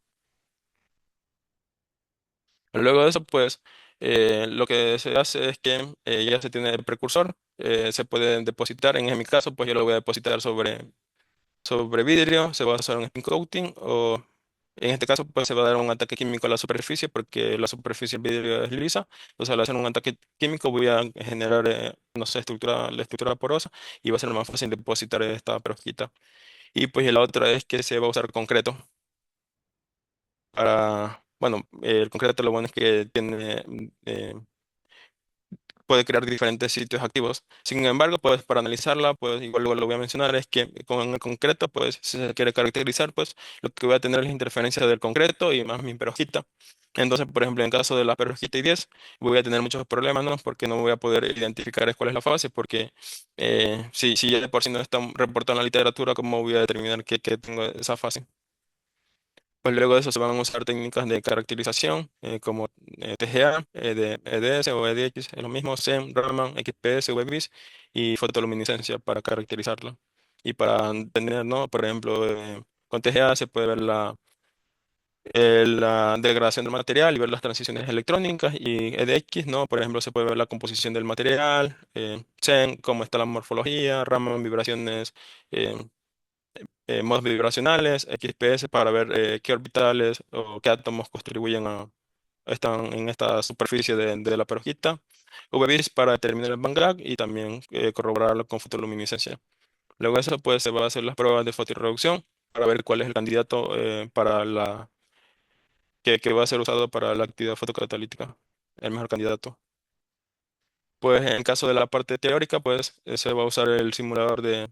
Luego de eso, pues, lo que se hace es que ya se tiene el precursor, se puede depositar. En mi caso, pues yo lo voy a depositar sobre vidrio, se va a hacer un spin coating o en este caso, pues se va a dar un ataque químico a la superficie porque la superficie del vidrio es lisa. Entonces, al hacer un ataque químico, voy a generar, no sé, la estructura porosa y va a ser más fácil depositar esta perovskita. Y pues la otra es que se va a usar concreto para, bueno, el concreto lo bueno es que tiene, puede crear diferentes sitios activos. Sin embargo, pues para analizarla, pues igual luego lo voy a mencionar, es que con el concreto, pues si se quiere caracterizar, pues lo que voy a tener es la interferencia del concreto y más mi perojita. Entonces, por ejemplo, en caso de la perojita I10, voy a tener muchos problemas, ¿no? Porque no voy a poder identificar cuál es la fase, porque si ya de por sí no está reportado en la literatura, ¿cómo voy a determinar que tengo esa fase? Pues luego de eso se van a usar técnicas de caracterización como TGA, EDS o EDX, es lo mismo, SEM, Raman, XPS, WebGIS y fotoluminiscencia para caracterizarlo. Y para tener, ¿no? Por ejemplo, con TGA se puede ver la degradación del material y ver las transiciones electrónicas y EDX, ¿no? Por ejemplo, se puede ver la composición del material, SEM, cómo está la morfología, Raman, vibraciones. eh, Modos vibracionales, XPS para ver qué orbitales o qué átomos contribuyen están en esta superficie de la perojita. VBIS para determinar el Van Gogh y también corroborarlo con fotoluminiscencia. Luego de eso, pues se va a hacer las pruebas de fotorreducción para ver cuál es el candidato que va a ser usado para la actividad fotocatalítica, el mejor candidato. Pues en caso de la parte teórica, pues se va a usar el simulador de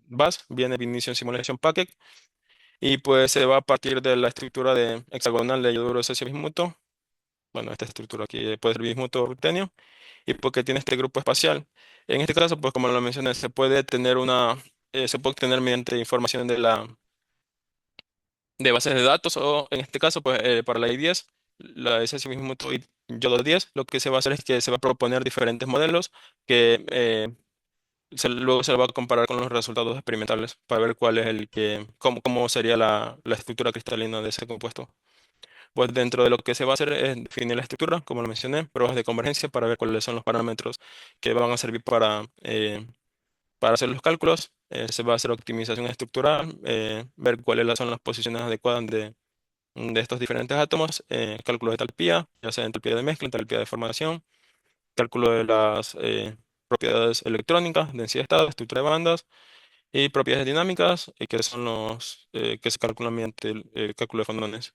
BAS, viene Ignition Simulation Package. Y pues se va a partir de la estructura de hexagonal de yoduro de cesio bismuto. Bueno, esta estructura aquí puede ser bismuto o rutenio. Y porque tiene este grupo espacial. En este caso, pues como lo mencioné, se puede obtener mediante información de bases de datos o en este caso, pues para la I10, la de cesio bismuto y yodo 10, lo que se va a hacer es que se va a proponer diferentes modelos que luego se lo va a comparar con los resultados experimentales para ver cuál es cómo sería la estructura cristalina de ese compuesto. Pues dentro de lo que se va a hacer es definir la estructura, como lo mencioné, pruebas de convergencia para ver cuáles son los parámetros que van a servir para hacer los cálculos. Se va a hacer optimización estructural, ver cuáles son las posiciones adecuadas de estos diferentes átomos, cálculo de entalpía, ya sea entalpía de mezcla, entalpía de formación, cálculo de las propiedades electrónicas, densidad de estado, estructura de bandas y propiedades dinámicas, que son los que se calculan mediante el cálculo de fonones.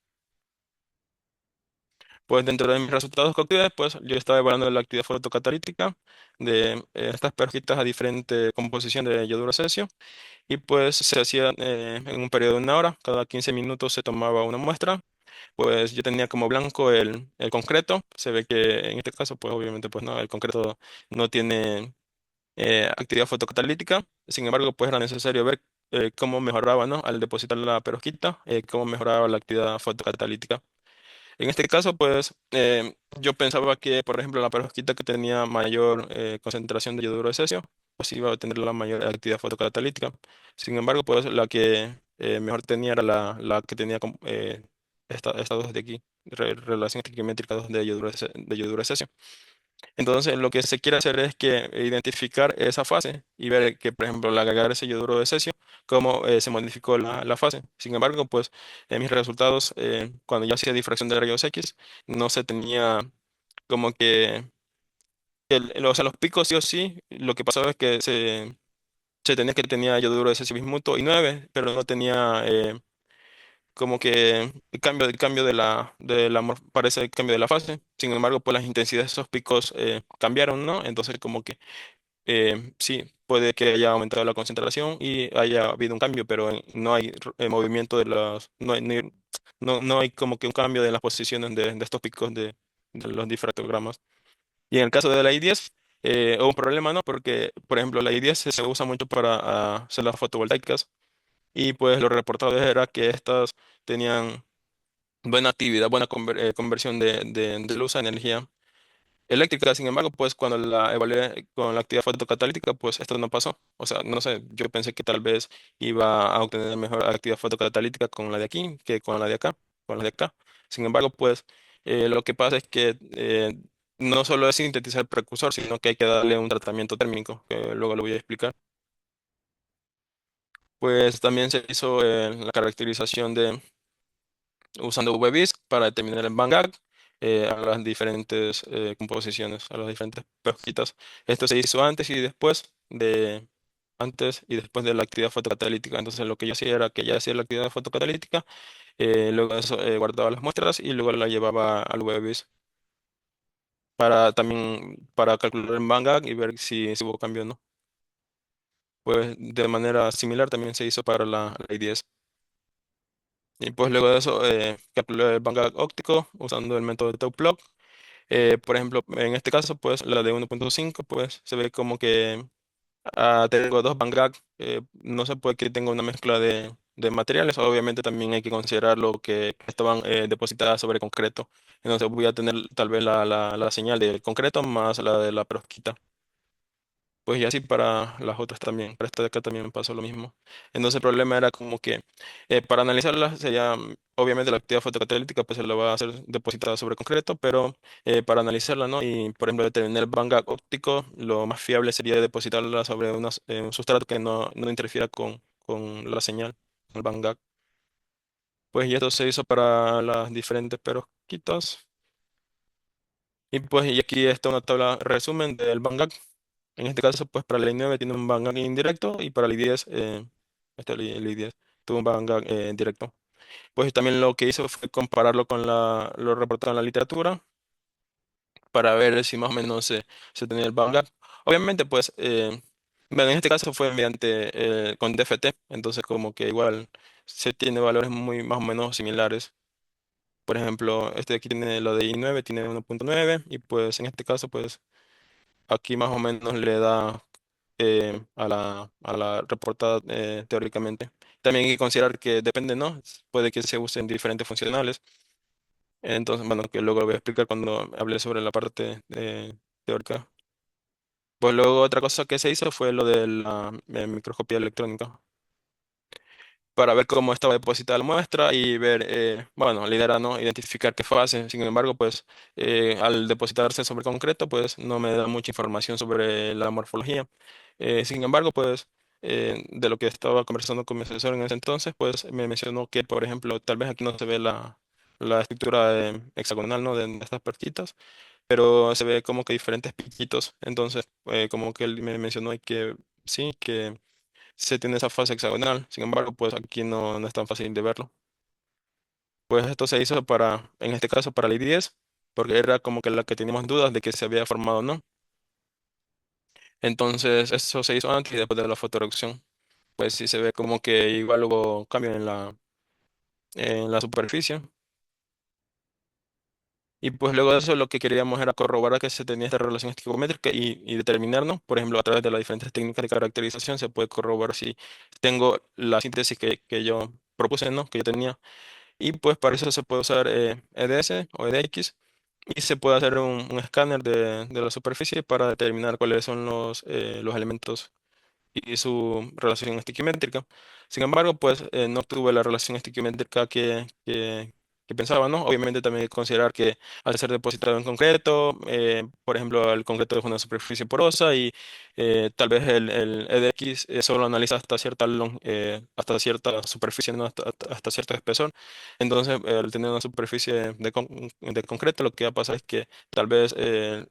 Pues dentro de mis resultados cócteles, pues yo estaba evaluando la actividad fotocatalítica de estas perjitas a diferente composición de yoduro cesio y pues se hacía en un periodo de una hora, cada 15 minutos se tomaba una muestra. Pues yo tenía como blanco el concreto, se ve que en este caso pues obviamente pues no, el concreto no tiene actividad fotocatalítica. Sin embargo, pues era necesario ver cómo mejoraba, ¿no? Al depositar la perovskita, cómo mejoraba la actividad fotocatalítica. En este caso, pues yo pensaba que, por ejemplo, la perovskita que tenía mayor concentración de yoduro de cesio, pues iba a tener la mayor actividad fotocatalítica. Sin embargo, pues la que mejor tenía era la que tenía estas dos de aquí, relación estequiométrica 2 de yoduro de cesio. Entonces, lo que se quiere hacer es que identificar esa fase y ver que, por ejemplo, al agregar ese yoduro de cesio, cómo se modificó la fase. Sin embargo, pues en mis resultados, cuando yo hacía difracción de rayos X, no se tenía como o sea, los picos sí o sí, lo que pasaba es que se tenía que tenía yoduro de cesio bismuto y 9, pero no tenía como que el cambio parece el cambio de la fase. Sin embargo, pues las intensidades de esos picos cambiaron, ¿no? Entonces, como que sí, puede que haya aumentado la concentración y haya habido un cambio, pero no hay movimiento no hay como que un cambio de las posiciones de estos picos de los difractogramas. Y en el caso de la I10, hubo un problema, ¿no? Porque, por ejemplo, la I10 se usa mucho para hacer las fotovoltaicas y pues lo reportado era que estas tenían buena actividad, buena conversión de luz a energía eléctrica. Sin embargo, pues cuando la evalué con la actividad fotocatalítica, pues esto no pasó. O sea, no sé, yo pensé que tal vez iba a obtener mejor actividad fotocatalítica con la de aquí que con la de acá, con la de acá. Sin embargo, pues lo que pasa es que no solo es sintetizar el precursor, sino que hay que darle un tratamiento térmico, que luego lo voy a explicar. Pues también se hizo la caracterización de usando VBIS para determinar el Van Gogh a las diferentes composiciones, a las diferentes pesquitas. Esto se hizo antes y después de la actividad fotocatalítica. Entonces lo que yo hacía era que ya hacía la actividad fotocatalítica, luego de eso guardaba las muestras y luego la llevaba al VBIS para también para calcular el Van Gogh y ver si hubo cambio o no. Pues de manera similar también se hizo para la I10. Y pues luego de eso calculé el Van Gogh óptico usando el método de Tau-Plot. Por ejemplo, en este caso, pues la de 1.5 pues se ve como que tengo dos Van Gogh. No se puede que tenga una mezcla de materiales. Obviamente también hay que considerar lo que estaban depositadas sobre concreto. Entonces voy a tener tal vez la señal del concreto más la de la perovskita. Pues y así para las otras también, para esta de acá también me pasó lo mismo. Entonces el problema era como que para analizarlas sería, obviamente la actividad fotocatalítica pues se la va a hacer depositada sobre concreto, pero para analizarla, ¿no? Y por ejemplo determinar el Van Gogh óptico, lo más fiable sería depositarla sobre un sustrato que no interfiera con la señal, el Van Gogh. Pues y esto se hizo para las diferentes perovskitas. Y pues y aquí está una tabla resumen del Van Gogh. En este caso, pues para la I9 tiene un Van Gogh indirecto y para la I10, el I10 tuvo un Van Gogh directo. Pues también lo que hizo fue compararlo con lo reportado en la literatura para ver si más o menos se tenía el Van Gogh. Obviamente, pues, bueno, en este caso fue mediante con DFT, entonces como que igual se tiene valores muy más o menos similares. Por ejemplo, este de aquí tiene lo de I9, tiene 1.9 y pues en este caso, pues aquí más o menos le da a la reportada teóricamente. También hay que considerar que depende, ¿no? Puede que se usen diferentes funcionales. Entonces, bueno, que luego lo voy a explicar cuando hable sobre la parte teórica. Pues luego otra cosa que se hizo fue lo de la microscopía electrónica, para ver cómo estaba depositada la muestra y ver, bueno, la idea era no identificar qué fase. Sin embargo, pues al depositarse sobre concreto, pues no me da mucha información sobre la morfología. Sin embargo, pues de lo que estaba conversando con mi asesor en ese entonces, pues me mencionó que, por ejemplo, tal vez aquí no se ve la estructura hexagonal, ¿no? de estas perchitas, pero se ve como que diferentes piquitos. Entonces, como que él me mencionó y que sí, que se tiene esa fase hexagonal. Sin embargo, pues aquí no es tan fácil de verlo. Pues esto se hizo en este caso, para la I10, porque era como que la que teníamos dudas de que se había formado o no. Entonces, eso se hizo antes y después de la fotoreducción. Pues sí se ve como que igual hubo cambio en la superficie. Y pues luego de eso lo que queríamos era corroborar que se tenía esta relación esticométrica y determinar, ¿no? Por ejemplo, a través de las diferentes técnicas de caracterización se puede corroborar si tengo la síntesis que yo propuse, ¿no? Que yo tenía. Y pues para eso se puede usar EDS o EDX y se puede hacer un escáner de la superficie para determinar cuáles son los elementos y su relación estiquiométrica. Sin embargo, pues no tuve la relación estiquiométrica que pensaba, ¿no? Obviamente también hay que considerar que al ser depositado en concreto, por ejemplo, el concreto es una superficie porosa y tal vez el EDX solo analiza hasta cierta superficie, ¿no? Hasta cierto espesor. Entonces, al tener una superficie de concreto, lo que va a pasar es que tal vez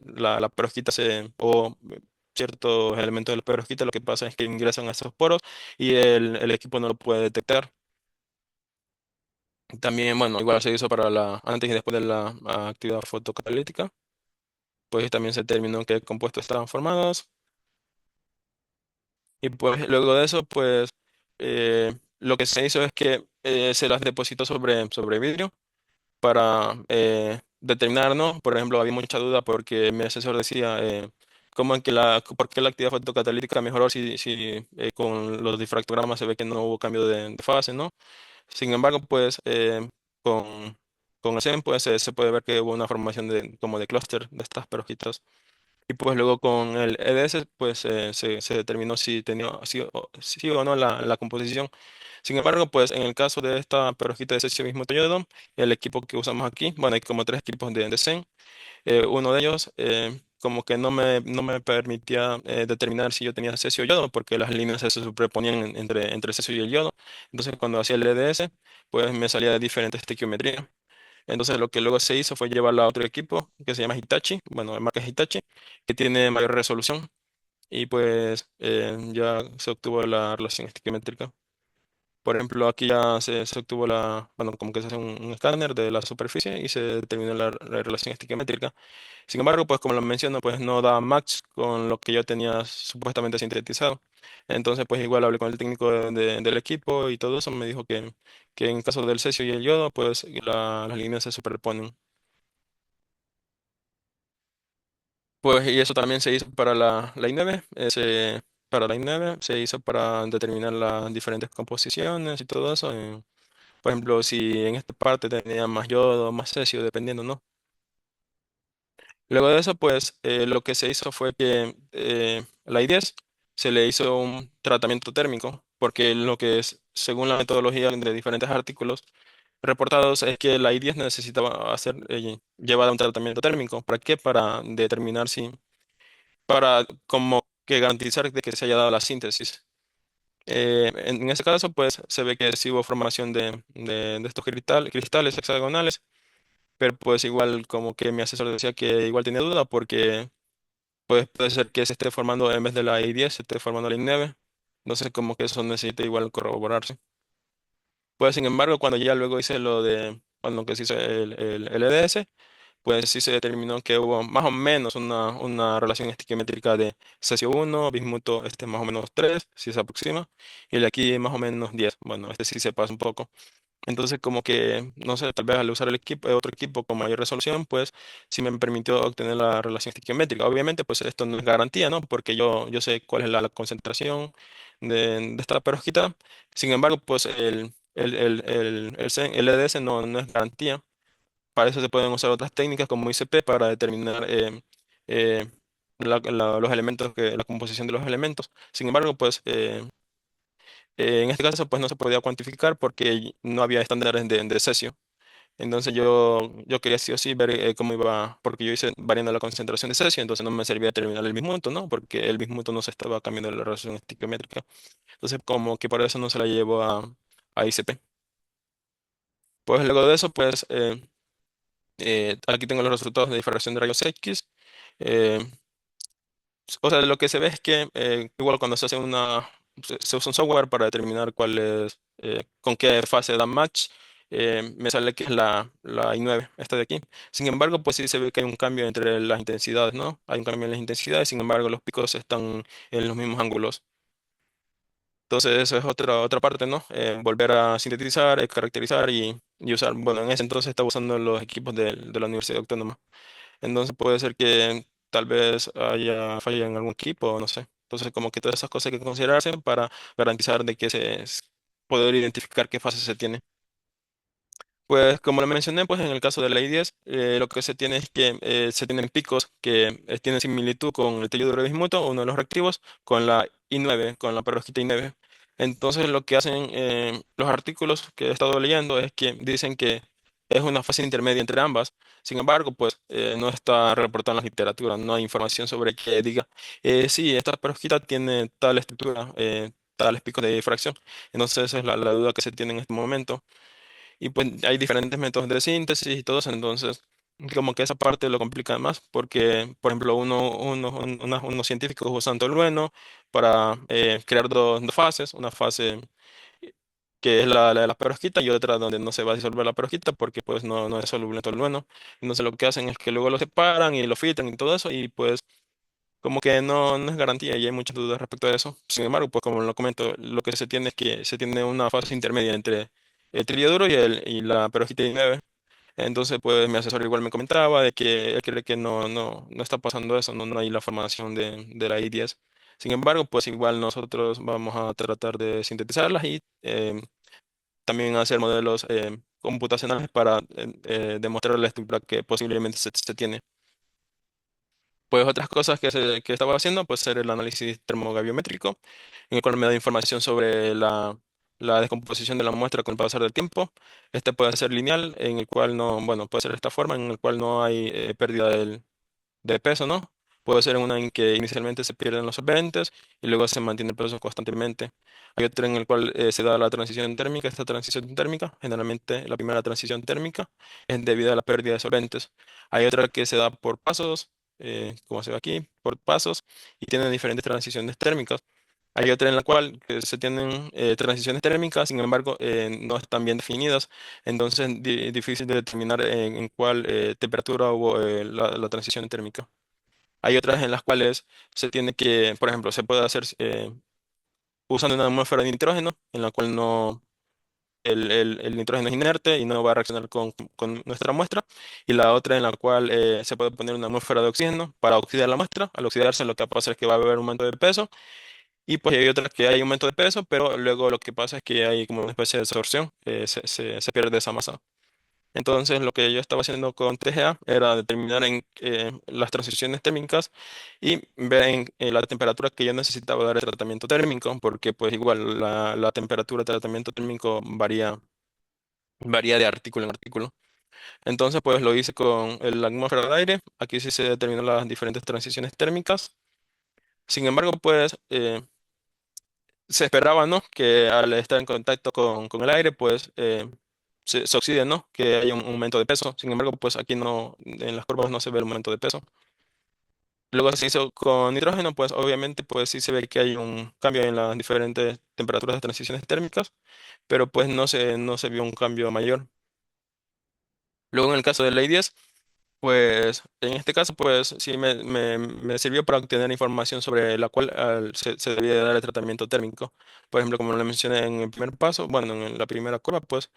la perovskita o ciertos elementos del perovskita, lo que pasa es que ingresan a esos poros y el equipo no lo puede detectar. También, bueno, igual se hizo para antes y después de la actividad fotocatalítica, pues también se determinó qué compuestos estaban formados y pues luego de eso, pues lo que se hizo es que se las depositó sobre vidrio para determinar, ¿no? Por ejemplo, había mucha duda porque mi asesor decía, ¿cómo es que por qué la actividad fotocatalítica mejoró si con los difractogramas se ve que no hubo cambio de fase, ¿no? Sin embargo, pues con el SEM, pues se puede ver que hubo una formación de, como de clúster de estas perojitas. Y pues luego con el EDS, pues se determinó si tenía sí o no la composición. Sin embargo, pues en el caso de esta perojita de cesio mismo yodo, el equipo que usamos aquí, bueno, hay como tres equipos de SEM. Uno de ellos como que no me permitía determinar si yo tenía cesio o yodo, porque las líneas se superponían entre el cesio y el yodo. Entonces, cuando hacía el EDS, pues me salía de diferentes estequiometrías. Entonces, lo que luego se hizo fue llevarla a otro equipo que se llama Hitachi, bueno, de marca Hitachi, que tiene mayor resolución, y pues ya se obtuvo la relación estequiométrica. Por ejemplo, aquí ya se obtuvo bueno, como que se hace un escáner de la superficie y se determina la relación estequiométrica. Sin embargo, pues como lo menciono, pues no da match con lo que yo tenía supuestamente sintetizado. Entonces, pues igual hablé con el técnico del equipo y todo eso, me dijo que en caso del cesio y el yodo, pues las líneas se superponen. Pues y eso también se hizo para la I9, para la I9 se hizo para determinar las diferentes composiciones y todo eso. Por ejemplo, si en esta parte tenía más yodo, más cesio, dependiendo, ¿no? Luego de eso, pues lo que se hizo fue que la I10 se le hizo un tratamiento térmico, porque lo que es, según la metodología de diferentes artículos reportados, es que la I10 necesitaba hacer llevada a un tratamiento térmico. ¿Para qué? Para determinar si, para como que garantizar de que se haya dado la síntesis. En ese caso, pues se ve que sí hubo formación de estos cristales hexagonales, pero pues igual como que mi asesor decía que igual tenía duda porque pues puede ser que se esté formando en vez de la I10, se esté formando la I9. Entonces como que eso necesita igual corroborarse. Pues sin embargo, cuando ya luego hice cuando que se hizo el EDS, pues sí se determinó que hubo más o menos una relación estequiométrica de cesio 1, bismuto más o menos 3 si se aproxima, y el de aquí más o menos 10. Bueno, este sí se pasa un poco. Entonces, como que, no sé, tal vez al usar otro equipo con mayor resolución, pues sí me permitió obtener la relación estequiométrica. Obviamente, pues esto no es garantía, ¿no? Porque yo sé cuál es la concentración de esta perojita. Sin embargo, pues el EDS no es garantía. Para eso se pueden usar otras técnicas como ICP para determinar eh, los elementos, la composición de los elementos. Sin embargo, pues en este caso pues no se podía cuantificar porque no había estándares de cesio. Entonces yo quería sí o sí ver cómo iba, porque yo hice variando la concentración de cesio, entonces no me servía determinar el bismuto, ¿no? Porque el bismuto no se estaba cambiando la relación estequiométrica. Entonces como que por eso no se la llevo a ICP. Pues luego de eso, pues aquí tengo los resultados de difracción de rayos X. Eh, o sea, lo que se ve es que igual cuando se hace se usa un software para determinar con qué fase da match, me sale que es la I9, esta de aquí. Sin embargo, pues sí se ve que hay un cambio entre las intensidades, ¿no? Hay un cambio en las intensidades, sin embargo, los picos están en los mismos ángulos. Entonces, eso es otra parte, ¿no? Volver a sintetizar, caracterizar y usar. Bueno, en ese entonces estaba usando los equipos de la Universidad Autónoma. Entonces puede ser que tal vez haya falla en algún equipo, no sé. Entonces como que todas esas cosas hay que considerarse para garantizar de que poder identificar qué fase se tiene. Pues como lo mencioné, pues en el caso de la I10, lo que se tiene es que se tienen picos que tienen similitud con el tejido de bismuto, uno de los reactivos, con la I9, con la perojita I9. Entonces lo que hacen los artículos que he estado leyendo es que dicen que es una fase intermedia entre ambas. Sin embargo, pues no está reportada en la literatura, no hay información sobre que diga, sí, esta perojita tiene tal estructura, tales picos de difracción. Entonces esa es la duda que se tiene en este momento. Y pues hay diferentes métodos de síntesis y todo eso, entonces como que esa parte lo complica más porque, por ejemplo, unos científicos usan tolueno para crear dos fases, una fase que es la de la perosquita y otra donde no se va a disolver la perosquita porque pues no es soluble en tolueno. Entonces lo que hacen es que luego lo separan y lo filtran y todo eso y pues como que no es garantía y hay muchas dudas respecto a eso. Sin embargo, pues como lo comento, lo que se tiene es que se tiene una fase intermedia entre el trillo y la perojita de 9. Entonces, pues mi asesor igual me comentaba de que él cree que no está pasando eso, no hay la formación de la I10. Sin embargo, pues igual nosotros vamos a tratar de sintetizarlas y también hacer modelos computacionales para demostrar la estructura que posiblemente se tiene. Pues otras cosas que estaba haciendo, pues ser el análisis termograviométrico, en el cual me da información sobre la descomposición de la muestra con el pasar del tiempo. Este puede ser lineal, en el cual no, bueno, puede ser de esta forma, en el cual no hay pérdida de peso, ¿no? Puede ser una en que inicialmente se pierden los solventes y luego se mantiene el peso constantemente. Hay otra en el cual se da la transición térmica. Esta transición térmica, generalmente la primera transición térmica, es debido a la pérdida de solventes. Hay otra que se da por pasos, como se ve aquí, por pasos, y tiene diferentes transiciones térmicas. Hay otra en la cual se tienen transiciones térmicas, sin embargo, no están bien definidas, entonces difícil de determinar en cuál temperatura hubo la transición térmica. Hay otras en las cuales se tiene que, por ejemplo, se puede hacer usando una atmósfera de nitrógeno, en la cual no, el nitrógeno es inerte y no va a reaccionar con nuestra muestra, y la otra en la cual se puede poner una atmósfera de oxígeno para oxidar la muestra. Al oxidarse, lo que va a pasar es que va a haber un aumento de peso, y pues hay otras que hay aumento de peso, pero luego lo que pasa es que hay como una especie de absorción, se pierde esa masa. Entonces, lo que yo estaba haciendo con TGA era determinar en las transiciones térmicas y ver en la temperatura que yo necesitaba dar el tratamiento térmico, porque pues igual la temperatura de tratamiento térmico varía de artículo en artículo. Entonces, pues lo hice con la atmósfera de aire. Aquí sí se determinó las diferentes transiciones térmicas. Sin embargo, pues se esperaba, ¿no? Que al estar en contacto con el aire, pues se oxide, ¿no? Que haya un aumento de peso. Sin embargo, pues aquí no, en las curvas no se ve el aumento de peso. Luego se hizo con nitrógeno, pues obviamente, pues sí se ve que hay un cambio en las diferentes temperaturas de transiciones térmicas, pero pues no se vio un cambio mayor. Luego en el caso de ley 10, pues en este caso, pues sí me sirvió para obtener información sobre la cual se debía dar el tratamiento térmico. Por ejemplo, como lo mencioné en el primer paso, bueno, en la primera curva, pues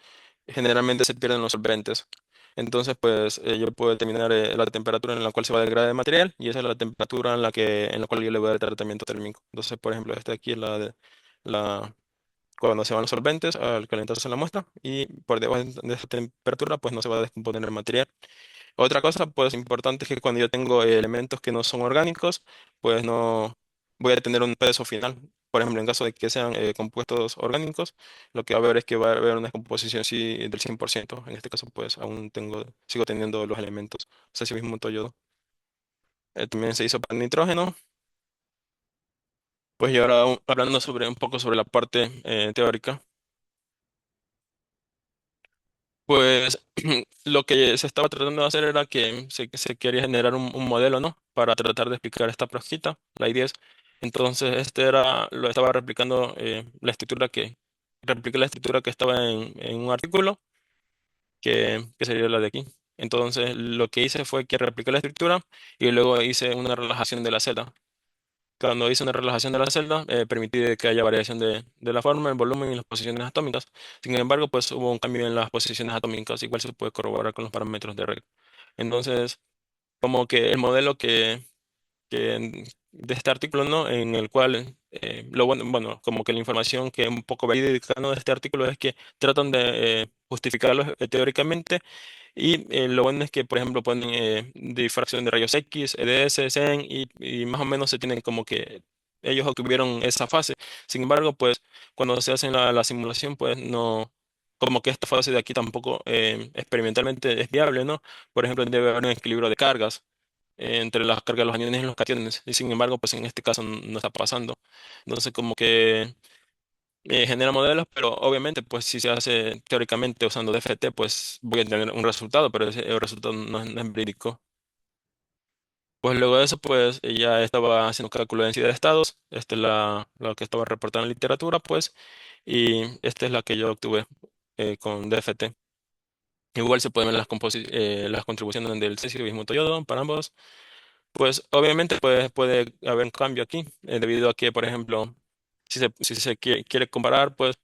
generalmente se pierden los solventes. Entonces, pues yo puedo determinar la temperatura en la cual se va a degradar el material, y esa es la temperatura en la cual yo le voy a dar el tratamiento térmico. Entonces, por ejemplo, esta aquí es la cuando se van los solventes al calentarse la muestra, y por debajo de esa temperatura, pues no se va a descomponer el material. Otra cosa, pues importante es que cuando yo tengo elementos que no son orgánicos, pues no voy a tener un peso final. Por ejemplo, en caso de que sean compuestos orgánicos, lo que va a haber es que va a haber una descomposición sí, del 100%. En este caso, pues aún sigo teniendo los elementos. Cesio mismo yodo. También se hizo para el nitrógeno. Pues y ahora hablando un poco sobre la parte teórica. Pues lo que se estaba tratando de hacer era que se quería generar un modelo, ¿no? Para tratar de explicar esta prosquita, la I-10. Entonces, lo estaba replicando repliqué la estructura que estaba en un artículo, que sería la de aquí. Entonces, lo que hice fue que repliqué la estructura y luego hice una relajación de la celda. Cuando hice una relajación de la celda, permití de que haya variación de la forma, el volumen y las posiciones atómicas. Sin embargo, pues hubo un cambio en las posiciones atómicas, igual se puede corroborar con los parámetros de Reg. Entonces, como que el modelo de este artículo, ¿no? En el cual, bueno, como que la información que es un poco verídica, ¿no? De este artículo es que tratan de justificarlo teóricamente, y lo bueno es que, por ejemplo, ponen difracción de rayos X, EDS, CEN, y más o menos se tienen como que ellos obtuvieron esa fase. Sin embargo, pues cuando se hace la simulación, pues no, como que esta fase de aquí tampoco experimentalmente es viable, ¿no? Por ejemplo, debe haber un equilibrio de cargas entre las cargas de los aniones y los cationes, y sin embargo, pues en este caso no está pasando. Entonces, como que genera modelos, pero obviamente, pues si se hace teóricamente usando DFT, pues voy a tener un resultado, pero ese resultado no es verídico. Pues luego de eso, pues ya estaba haciendo cálculo de densidad de estados. Esta es la que estaba reportada en literatura, pues, y esta es la que yo obtuve con DFT. Igual se pueden ver las contribuciones del cesio y bismuto yodo para ambos. Pues obviamente pues, puede haber un cambio aquí, debido a que, por ejemplo, si se quiere comparar, pues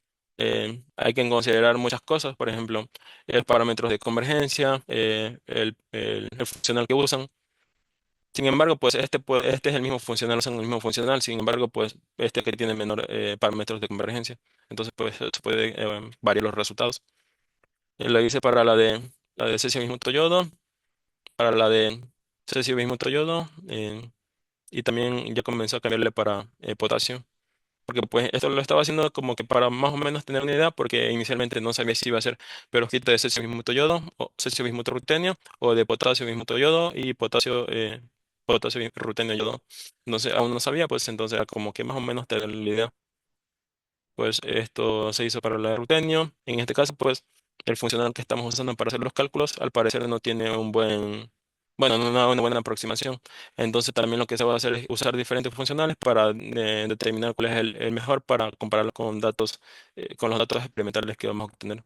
hay que considerar muchas cosas, por ejemplo, el parámetros de convergencia, el funcional que usan. Sin embargo, pues este es el mismo funcional, usan el mismo funcional. Sin embargo, pues este que tiene menor parámetros de convergencia. Entonces, pues se puede variar los resultados. La hice para la de cesio bismuto yodo, para la de cesio bismuto yodo, y también ya comencé a cambiarle para potasio. Porque pues esto lo estaba haciendo como que para más o menos tener una idea, porque inicialmente no sabía si iba a ser perovskita de cesio bismuto yodo, o cesio bismuto rutenio, o de potasio bismuto yodo y rutenio yodo. No sé, aún no sabía, pues entonces era como que más o menos tener la idea. Pues esto se hizo para la rutenio. En este caso, pues el funcional que estamos usando para hacer los cálculos, al parecer no tiene bueno, no una buena aproximación. Entonces también lo que se va a hacer es usar diferentes funcionales para determinar cuál es el mejor para compararlo con con los datos experimentales que vamos a obtener.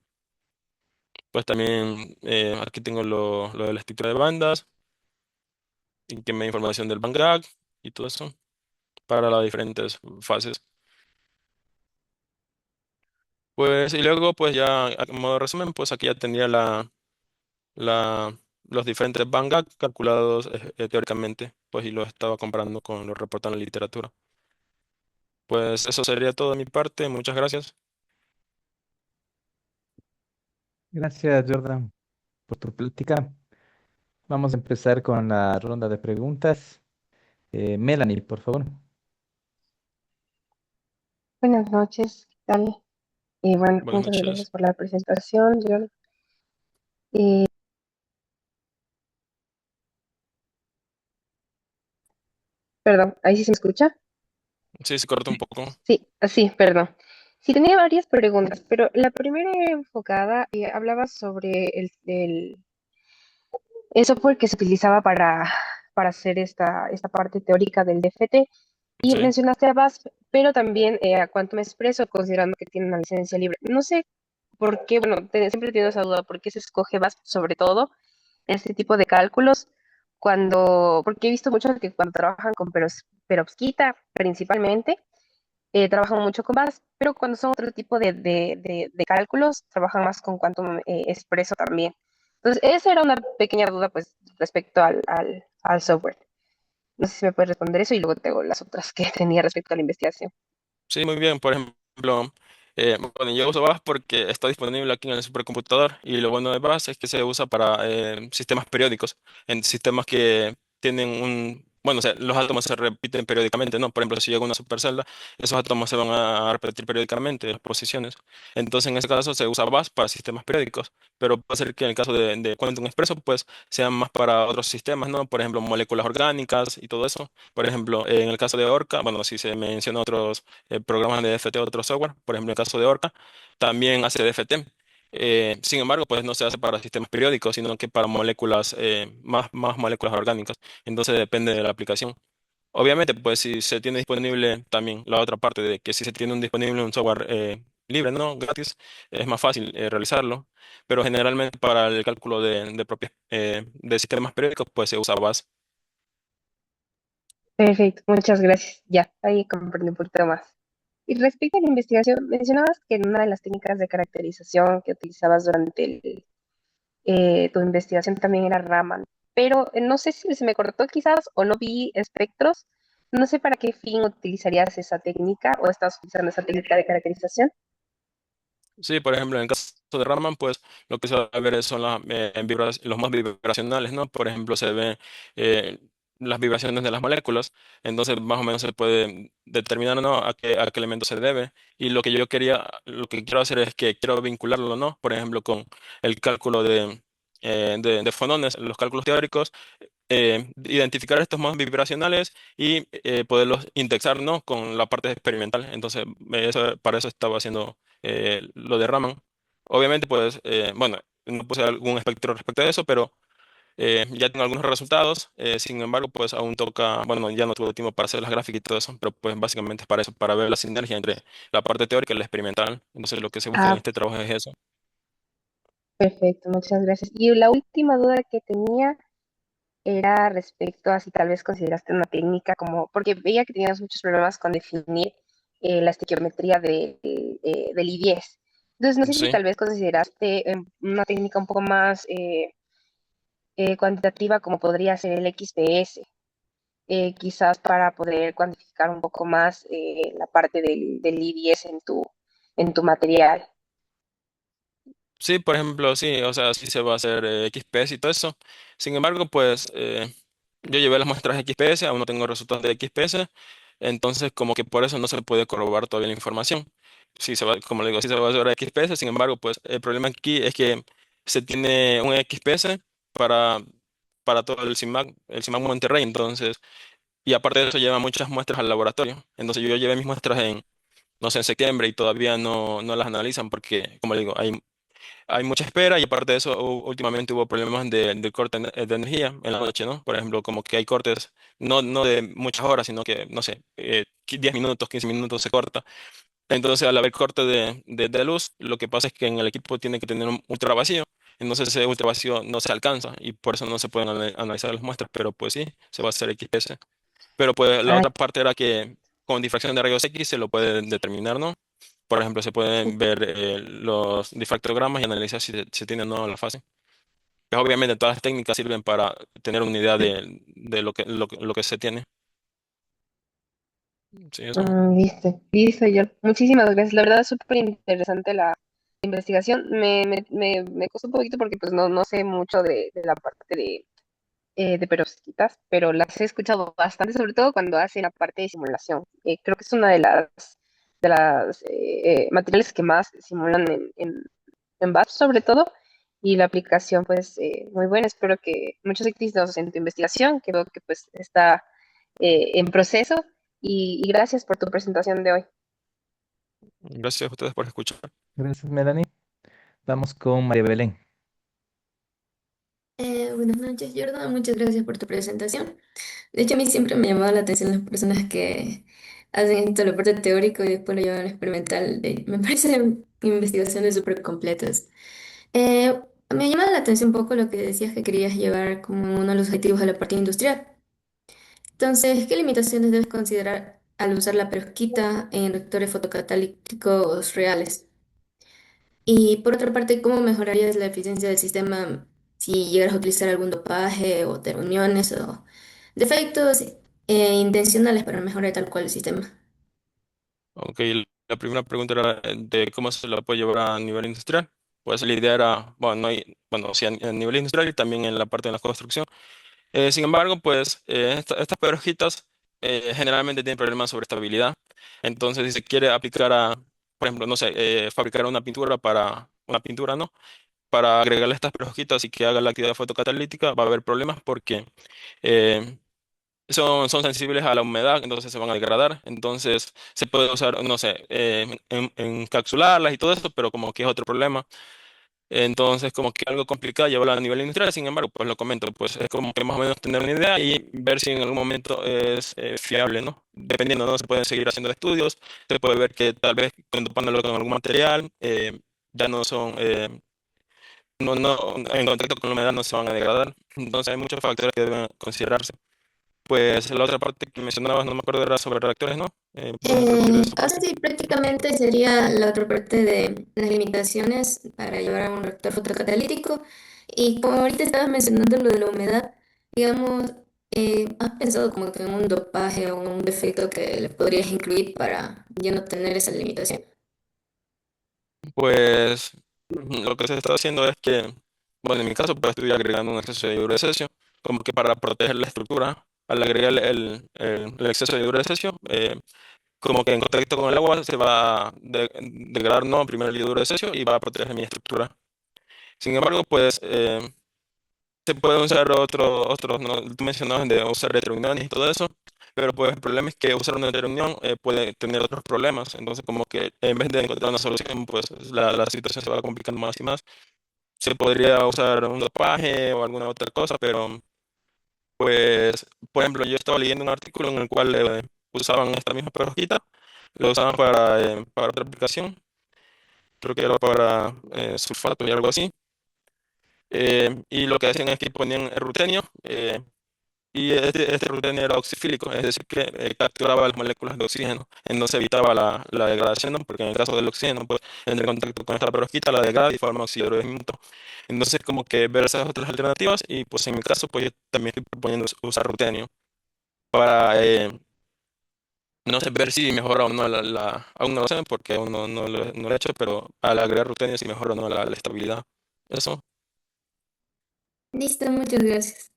Pues también aquí tengo lo de la estructura de bandas, y que me da información del Van Graag y todo eso para las diferentes fases. Pues y luego, pues ya a modo de resumen, pues aquí ya tendría la, los diferentes Van Gogh calculados teóricamente, pues y los estaba comparando con lo reportado en la literatura. Pues eso sería todo de mi parte, muchas gracias. Gracias, Jordan, por tu plática. Vamos a empezar con la ronda de preguntas. Melanie, por favor. Buenas noches, ¿qué tal? Bueno, Buenas muchas gracias noches. por la presentación, John. Eh, Perdón, ¿ahí sí se me escucha? Sí, se corta un poco. Sí, sí, perdón. Sí, tenía varias preguntas, pero la primera era enfocada, hablaba sobre el software que se utilizaba para hacer esta parte teórica del DFT. Y Sí. mencionaste a VASP, pero también a Quantum Expresso, considerando que tiene una licencia libre. No sé por qué, bueno, siempre he tenido esa duda, ¿por qué se escoge VASP sobre todo este tipo de cálculos porque he visto muchos que cuando trabajan con perovskita principalmente, trabajan mucho con VASP, pero cuando son otro tipo de cálculos, trabajan más con Quantum Expresso también. Entonces, esa era una pequeña duda, pues, respecto al software. No sé si me puedes responder eso y luego te hago las otras que tenía respecto a la investigación. Sí, muy bien. Por ejemplo, bueno, yo uso Bash porque está disponible aquí en el supercomputador y lo bueno de Bash es que se usa para sistemas periódicos, en sistemas que tienen bueno, o sea, los átomos se repiten periódicamente, ¿no? Por ejemplo, si llega una supercelda, esos átomos se van a repetir periódicamente, las posiciones. Entonces, en ese caso se usa Bash para sistemas periódicos, pero puede ser que en el caso de Quantum Expresso, pues, sean más para otros sistemas, ¿no? Por ejemplo, moléculas orgánicas y todo eso. Por ejemplo, en el caso de Orca, bueno, si se menciona otros programas de DFT o otro software, por ejemplo, en el caso de Orca, también hace DFT. Sin embargo, pues no se hace para sistemas periódicos, sino que para moléculas, más moléculas orgánicas. Entonces depende de la aplicación. Obviamente, pues si se tiene disponible también la otra parte de que si se tiene disponible un software libre, ¿no? Gratis, es más fácil realizarlo. Pero generalmente para el cálculo de sistemas periódicos, pues se usa BAS. Perfecto, muchas gracias. Ya, ahí comprendí un poquito más. Y respecto a la investigación, mencionabas que en una de las técnicas de caracterización que utilizabas durante tu investigación también era Raman, pero no sé si se me cortó quizás o no vi espectros. No sé para qué fin utilizarías esa técnica o estás utilizando esa técnica de caracterización. Sí, por ejemplo, en el caso de Raman, pues lo que se va a ver son los más vibracionales, ¿no? Por ejemplo, se ven eh, las vibraciones de las moléculas, entonces más o menos se puede determinar, ¿no? A qué elemento se debe. Y lo que quiero hacer es que quiero vincularlo, ¿no? Por ejemplo, con el cálculo de fonones, los cálculos teóricos, identificar estos modos vibracionales y poderlos indexar, ¿no? Con la parte experimental. Entonces, para eso estaba haciendo lo de Raman. Obviamente, pues, bueno, no puse algún espectro respecto a eso, pero ya tengo algunos resultados. Sin embargo, pues aún toca, bueno, ya no tuve tiempo para hacer las gráficas y todo eso, pero pues básicamente es para eso, para ver la sinergia entre la parte teórica y la experimental. Entonces, lo que se busca en Ah, este trabajo es eso. perfecto, muchas gracias. Y la última duda que tenía era respecto a si tal vez consideraste una técnica como, porque veía que tenías muchos problemas con definir la estequiometría del I-10. Entonces, no sé si Sí. tal vez consideraste una técnica un poco más cuantitativa como podría ser el XPS, quizás para poder cuantificar un poco más la parte del I-10 en tu material. Sí, por ejemplo, sí, o sea, sí se va a hacer XPS y todo eso. Sin embargo, pues yo llevé las muestras XPS, aún no tengo resultados de XPS, entonces como que por eso no se puede corroborar todavía la información. Sí se va, como le digo, sí se va a hacer XPS, sin embargo, pues el problema aquí es que se tiene un XPS para, para todo el CIMAC Monterrey, entonces, y aparte de eso lleva muchas muestras al laboratorio. Entonces yo llevé mis muestras en, no sé, en septiembre y todavía no las analizan porque, como le digo, hay mucha espera y aparte de eso, últimamente hubo problemas de corte de energía en la noche, ¿no? Por ejemplo, como que hay cortes, no de muchas horas, sino que, no sé, 10 minutos, 15 minutos se corta. Entonces, al haber corte de luz, lo que pasa es que en el equipo tiene que tener un ultra vacío. Entonces, ese ultra vacío no se alcanza y por eso no se pueden analizar las muestras, pero pues sí, se va a hacer XPS. Pero pues la Ah, otra parte era que con difracción de rayos X se lo puede determinar, ¿no? Por ejemplo, se pueden ver los difractogramas y analizar si se tiene o no la fase. Pues obviamente todas las técnicas sirven para tener una idea de lo que se tiene. Sí, eso. listo, listo, yo. Muchísimas gracias. La verdad es súper interesante la investigación. Me costó un poquito porque pues no sé mucho de la parte de perovskitas, pero las he escuchado bastante, sobre todo cuando hacen la parte de simulación. Creo que es una de las materiales que más simulan en BAP sobre todo, y la aplicación pues muy buena. Espero que muchos éxitos en tu investigación, que veo que pues está en proceso, y gracias por tu presentación de hoy. Gracias a ustedes por escuchar. Gracias, Melanie. Vamos con María Belén. Buenas noches, Jordan. Muchas gracias por tu presentación. De hecho, a mí siempre me ha llamado la atención las personas que hacen esto, la parte teórico y después lo llevan a lo experimental. Me parecen investigaciones súper completas. Eh, Me llama la atención un poco lo que decías que querías llevar como uno de los objetivos a la parte industrial. Entonces, ¿qué limitaciones debes considerar al usar la perovskita en reactores fotocatalíticos reales? Y por otra parte, ¿cómo mejorarías la eficiencia del sistema si llegaras a utilizar algún dopaje o de reuniones o defectos intencionales para mejorar tal cual el sistema? Ok, la primera pregunta era de cómo se la puede llevar a nivel industrial. Pues la idea era, bueno, no hay, bueno, sí, a nivel industrial y también en la parte de la construcción. Sin embargo, pues estas perojitas generalmente tienen problemas sobre estabilidad. Entonces, si se quiere aplicar a, por ejemplo, no sé, fabricar una pintura para una pintura, ¿no? Para agregarle estas perojitas y que haga la actividad fotocatalítica, va a haber problemas porque eh, son sensibles a la humedad, entonces se van a degradar. Entonces, se puede usar, no sé, encapsularlas y todo eso, pero como que es otro problema. Entonces, como que algo complicado llevarlo a nivel industrial, sin embargo, pues lo comento, pues es como que más o menos tener una idea y ver si en algún momento es fiable, ¿no? Dependiendo, ¿no? Se pueden seguir haciendo estudios, se puede ver que tal vez cuando ponerlo con algún material, ya no son, en contacto con la humedad no se van a degradar. Entonces, hay muchos factores que deben considerarse. Pues la otra parte que mencionabas, no me acuerdo, era sobre reactores, ¿no? ¿Puedes repetir esa O sea, parte? sí, prácticamente sería la otra parte de las limitaciones para llevar a un reactor fotocatalítico. Y como ahorita estabas mencionando lo de la humedad, digamos, ¿has pensado como que en un dopaje o un defecto que le podrías incluir para ya no tener esa limitación? Pues lo que se está haciendo es que, bueno, en mi caso, pues estoy agregando un exceso de hidro de cesio, como que para proteger la estructura, al agregar el exceso de hidro de cesio, como que en contacto con el agua se va a degradar, no, primero el hidro de cesio y va a proteger mi estructura. Sin embargo, pues se pueden usar otros, ¿no? Tú mencionabas de usar retrouniones y todo eso, pero pues el problema es que usar una retrounión puede tener otros problemas. Entonces, como que en vez de encontrar una solución, pues la situación se va complicando más y más. Se podría usar un dopaje o alguna otra cosa, pero pues, por ejemplo, yo estaba leyendo un artículo en el cual usaban esta misma perojita, lo usaban para otra aplicación, creo que era para sulfato y algo así. Y lo que hacían es que ponían rutenio. Y este rutenio era oxifílico, es decir, que capturaba las moléculas de oxígeno, entonces evitaba la degradación, ¿no? Porque en el caso del oxígeno, pues, en el contacto con esta perovskita la degrada y forma oxígeno de minuto. Entonces, como que ver esas otras alternativas, y pues en mi caso, pues yo también estoy proponiendo usar rutenio para, No sé ver si mejora o no aún no lo sé porque aún no lo he hecho, pero al agregar Rutenia si mejora o no la estabilidad. Eso, Listo, muchas gracias.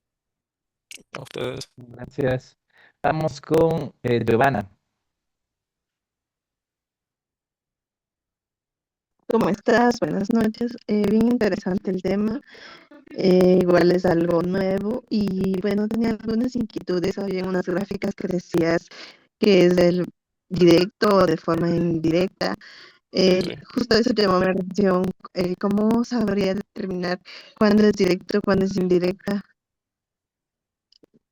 a ustedes. Gracias. Vamos con Giovanna. ¿Cómo estás? Buenas noches. Bien interesante el tema. Igual es algo nuevo y bueno, tenía algunas inquietudes. Había unas gráficas que decías que es del directo o de forma indirecta. Sí. Justo eso llamó mi atención. ¿Cómo sabría determinar cuándo es directo, cuándo es indirecta?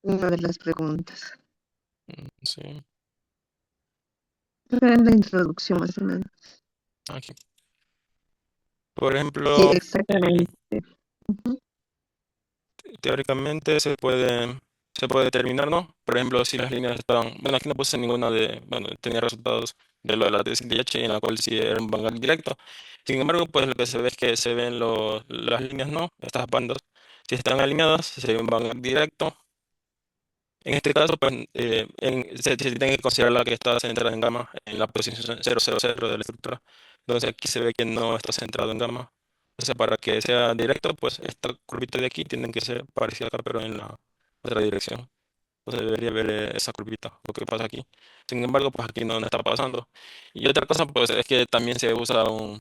Una de las preguntas. Sí. Creo que era en la introducción más o menos. Aquí. Por Sí, ejemplo, exactamente. Ujú. teóricamente se puede determinar, ¿no? Por ejemplo, si las líneas estaban, bueno, aquí no puse ninguna bueno, tenía resultados de lo de la tesis de H en la cual sí era un Van directo. Sin embargo, pues lo que se ve es que se ven las líneas, ¿no? Estas bandas, si están alineadas, se ve un Van directo. En este caso, pues, se tiene que considerar la que está centrada en gamma en la posición 000 de la estructura. Entonces aquí se ve que no está centrado en gamma. O sea, para que sea directo, pues esta curvita de aquí tiene que ser parecida acá, pero en la otra dirección. Entonces debería ver esa curvita, lo que pasa aquí. Sin embargo, pues aquí no está pasando. Y otra cosa, pues es que también se usa un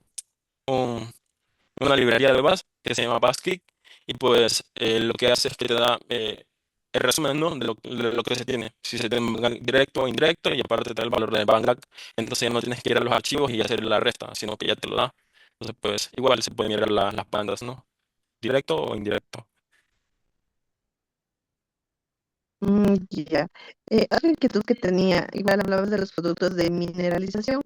una librería de Bash que se llama BassKick y pues lo que hace es que te da el resumen, ¿no? de lo que se tiene. Si se tiene un bang directo o indirecto y aparte te da el valor del bang gag, entonces ya no tienes que ir a los archivos y hacer la resta, sino que ya te lo da. Entonces pues igual se pueden mirar las bandas, ¿no? Directo o indirecto. Ya. Otra inquietud que tenía, igual hablabas de los productos de mineralización.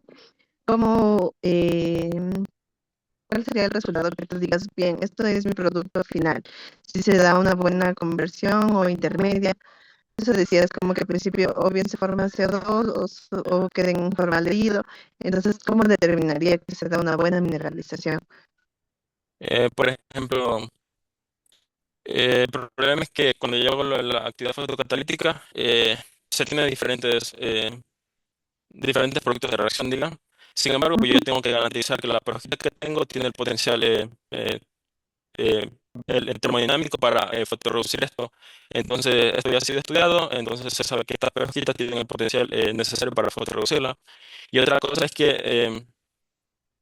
¿Cómo, cuál sería el resultado que tú digas, bien, esto es mi producto final? Si se da una buena conversión o intermedia. Eso decías como que al principio o bien se forma CO2 o queda en formaldehído. Entonces, ¿cómo determinaría que se da una buena mineralización? Por ejemplo, el problema es que cuando yo hago la actividad fotocatalítica, se tiene diferentes productos de reacción, diga. Sin embargo, pues yo Ujú. tengo que garantizar que la perovskita que tengo tiene el potencial eh, el termodinámico para fotorreducir esto. Entonces, esto ya ha sido estudiado, entonces se sabe que estas perovskitas tienen el potencial necesario para fotorreducirla. Y otra cosa es que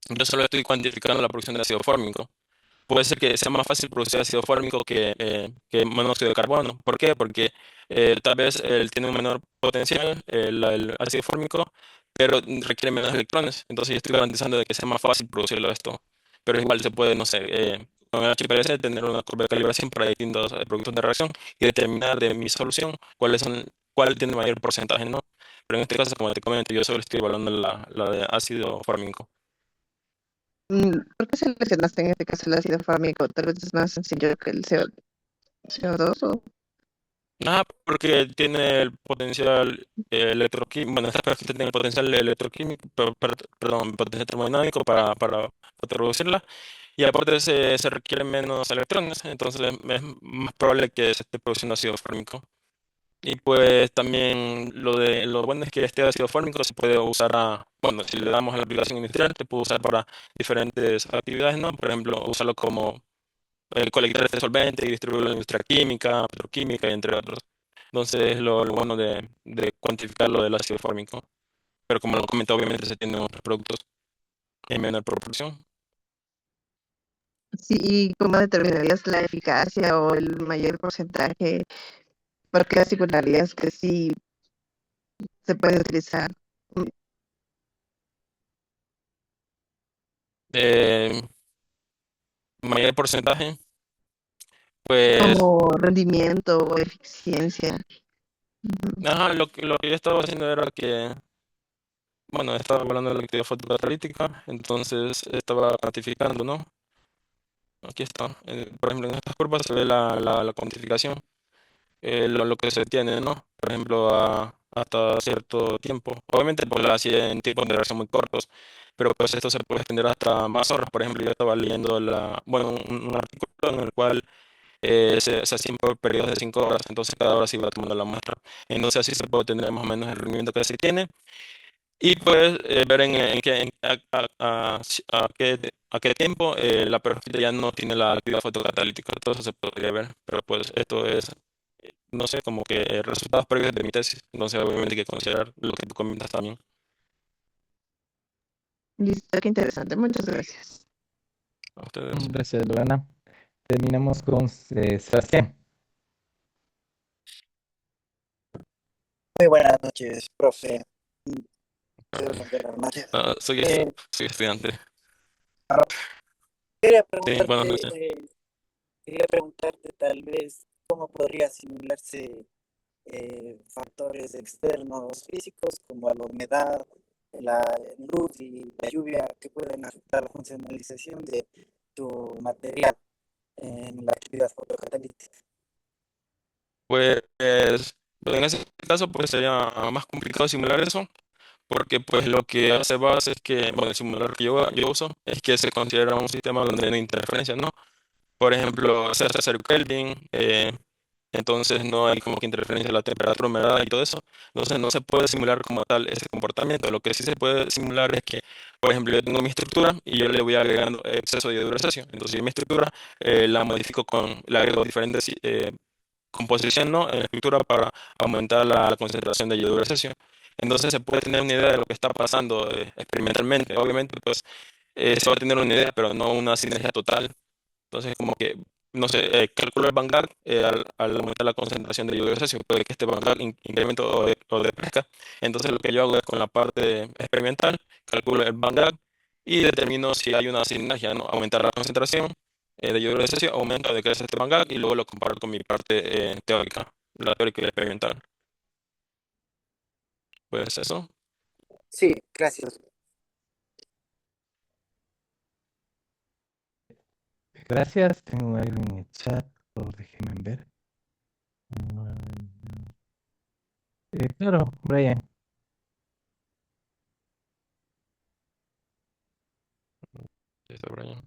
yo solo estoy cuantificando la producción de ácido fórmico. Puede ser que sea más fácil producir ácido fórmico que monóxido de carbono. ¿Por qué? Porque tal vez él tiene un menor potencial, el ácido fórmico, pero requiere menos electrones. Entonces yo estoy garantizando de que sea más fácil producirlo esto. Pero igual se puede, no sé, con el HPLC tener una curva de calibración para distintos productos de reacción y determinar de mi solución cuál tiene mayor porcentaje, ¿no? Pero en este caso, como te comento, yo solo estoy evaluando la de ácido fórmico. ¿Por qué seleccionaste en este caso el ácido fórmico? Tal vez es más sencillo que el CO2 o... Nada, porque tiene el potencial electroquímico, bueno, estas peroxitas tienen el potencial electroquímico, perdón, potencial termodinámico para reducirla, y aparte se requieren menos electrones, entonces es más probable que se esté produciendo ácido fórmico. Y pues también lo bueno es que este ácido fórmico se puede usar bueno, si le damos a la aplicación industrial, se puede usar para diferentes actividades, ¿no? Por ejemplo, usarlo como colectar este solvente y distribuirlo en la industria química, petroquímica, y entre otros. Entonces, es lo bueno de cuantificar lo del ácido fórmico. Pero como lo comenté, obviamente se tienen otros productos en menor proporción. Sí, ¿y cómo determinarías la eficacia o el mayor porcentaje? ¿Por qué asegurarías que sí se puede utilizar Eh, Mayor porcentaje, pues, como rendimiento o eficiencia? Ujú. ajá, lo que yo estaba haciendo era que, bueno, estaba hablando de la actividad fotocatalítica, entonces estaba cuantificando, ¿no? Aquí está. Por ejemplo, en estas curvas se ve la cuantificación. Lo que se tiene, ¿no? Por ejemplo, hasta cierto tiempo. Obviamente, pues lo hacía en tiempos de reacción muy cortos, pero pues esto se puede extender hasta más horas. Por ejemplo, yo estaba leyendo bueno, un artículo en el cual se hacían por periodos de 5 horas, entonces cada hora se iba tomando la muestra. Entonces así se puede tener más o menos el rendimiento que se tiene y pues ver a qué tiempo la perovskita ya no tiene la actividad fotocatalítica. Todo eso se podría ver, pero pues esto es, no sé, como que resultados previos de mi tesis. Entonces obviamente hay que considerar lo que tú comentas también. Listo, qué interesante. Muchas gracias. A ustedes. Gracias, Lorena. Terminamos con Sebastián. Muy buenas noches, profe. Soy Rafael Armada. Eh, Soy estudiante. quería Sí, buenas preguntarte, noches. quería preguntarte tal vez cómo podría simularse factores externos físicos como la humedad, la luz y la lluvia que pueden afectar la funcionalización de tu material en la actividad fotocatalítica. Pues en ese caso pues sería más complicado simular eso, porque pues lo que hace base es que, bueno, el simulador que yo uso es que se considera un sistema donde no hay interferencias, ¿no? Por ejemplo, se hace 0 Kelvin, entonces no hay como que interferencia de la temperatura, humedad y todo eso. Entonces no se puede simular como tal ese comportamiento. Lo que sí se puede simular es que, por ejemplo, yo tengo mi estructura y yo le voy agregando exceso de iodo de cesio. Entonces yo mi estructura la modifico le agrego diferentes composición, ¿no? En la estructura para aumentar la concentración de iodo de cesio. Entonces se puede tener una idea de lo que está pasando experimentalmente. Obviamente, pues se va a tener una idea, pero no una sinergia total. Entonces, como que, no sé, calculo el Van Gogh al aumentar la concentración de iodo de cesio, puede que este Van Gogh incremente o decrezca. Entonces, lo que yo hago es con la parte experimental, calculo el Van Gogh y determino si hay una sinergia, ¿no? Aumentar la concentración de iodo de cesio, aumenta o decrece este Van Gogh y luego lo comparo con mi parte teórica, la teórica y la experimental. Pues eso. Sí, gracias. Gracias. Tengo algo en el chat. Déjenme ver. Claro, Brian. Eso, Brian.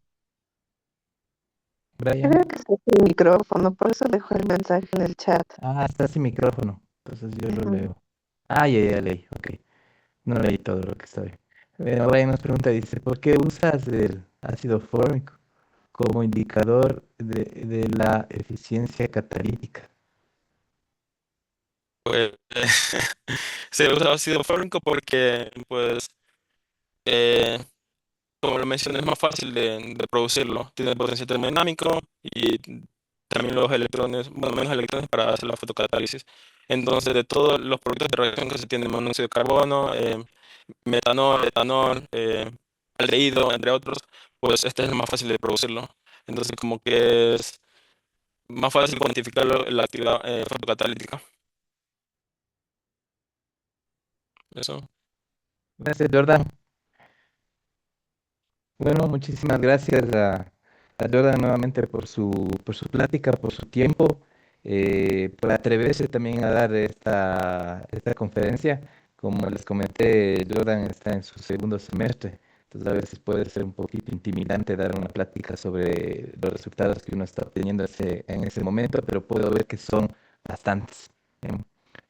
Brian. Creo que está sin micrófono, por eso dejó el mensaje en el chat. Ah, está sin micrófono. Entonces yo lo Ujú. leo. Ah, ya leí. Ok. No leí todo lo que estaba ahí. Brian nos pregunta, dice, ¿por qué usas el ácido fórmico como indicador de la eficiencia catalítica? Pues se usa ácido fólico porque, pues, eh, como lo mencioné, es más fácil de producirlo. Tiene potencial termodinámico y también los electrones, bueno, menos electrones para hacer la fotocatálisis. Entonces, de todos los productos de reacción que se tienen, monóxido de carbono, metanol, etanol, aldehído, entre otros, pues este es el más fácil de producirlo. Entonces, como que es más fácil cuantificarlo en la actividad fotocatalítica. Eso. Gracias, Jordan. Bueno, muchísimas gracias a Jordan nuevamente por su plática, por su tiempo, por atreverse también a dar esta conferencia. Como les comenté, Jordan está en su segundo semestre, entonces a veces puede ser un poquito intimidante dar una plática sobre los resultados que uno está obteniendo en ese momento, pero puedo ver que son bastantes. ¿Eh?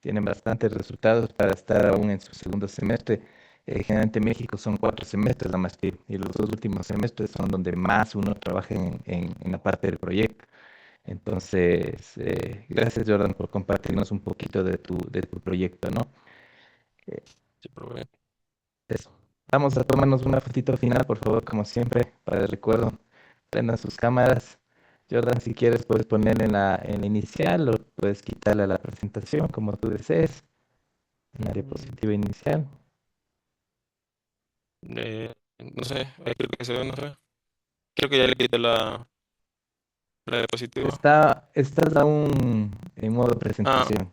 Tienen bastantes resultados para estar aún en su segundo semestre. Generalmente en México son 4 semestres la maestría y los 2 últimos semestres son donde más uno trabaja en la parte del proyecto. Entonces, gracias Jordan por compartirnos un poquito de tu proyecto, ¿no? Eh, Sí, profe. Eso. Vamos a tomarnos una fotito final, por favor, como siempre, para el recuerdo. Prendan sus cámaras. Jordan, si quieres, puedes poner en la inicial o puedes quitarle a la presentación, como tú desees, en la diapositiva inicial. No sé, creo que se ve, no sé. Creo que ya le quité la diapositiva. Estás aún en modo Ah, presentación.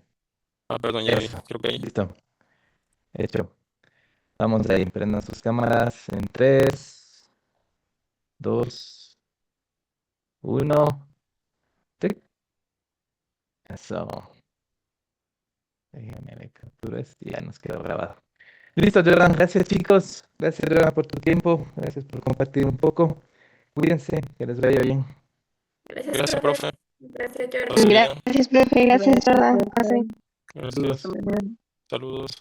perdón, ya vi. Eso, Creo que ahí. listo, hecho. Vamos ahí, prendan sus cámaras en 3, 2, 1. ¡Tic! Eso. Déjenme le capturo esto y ya nos quedó grabado. Listo, Jordan. Gracias, chicos. Gracias, Jordan, por tu tiempo. Gracias por compartir un poco. Cuídense, que les vaya bien. Gracias, Gracias, profe. profe. Gracias, Jordan. Pase bien. Gracias, profe. Gracias, Jordan. Pase bien. Gracias. Saludos.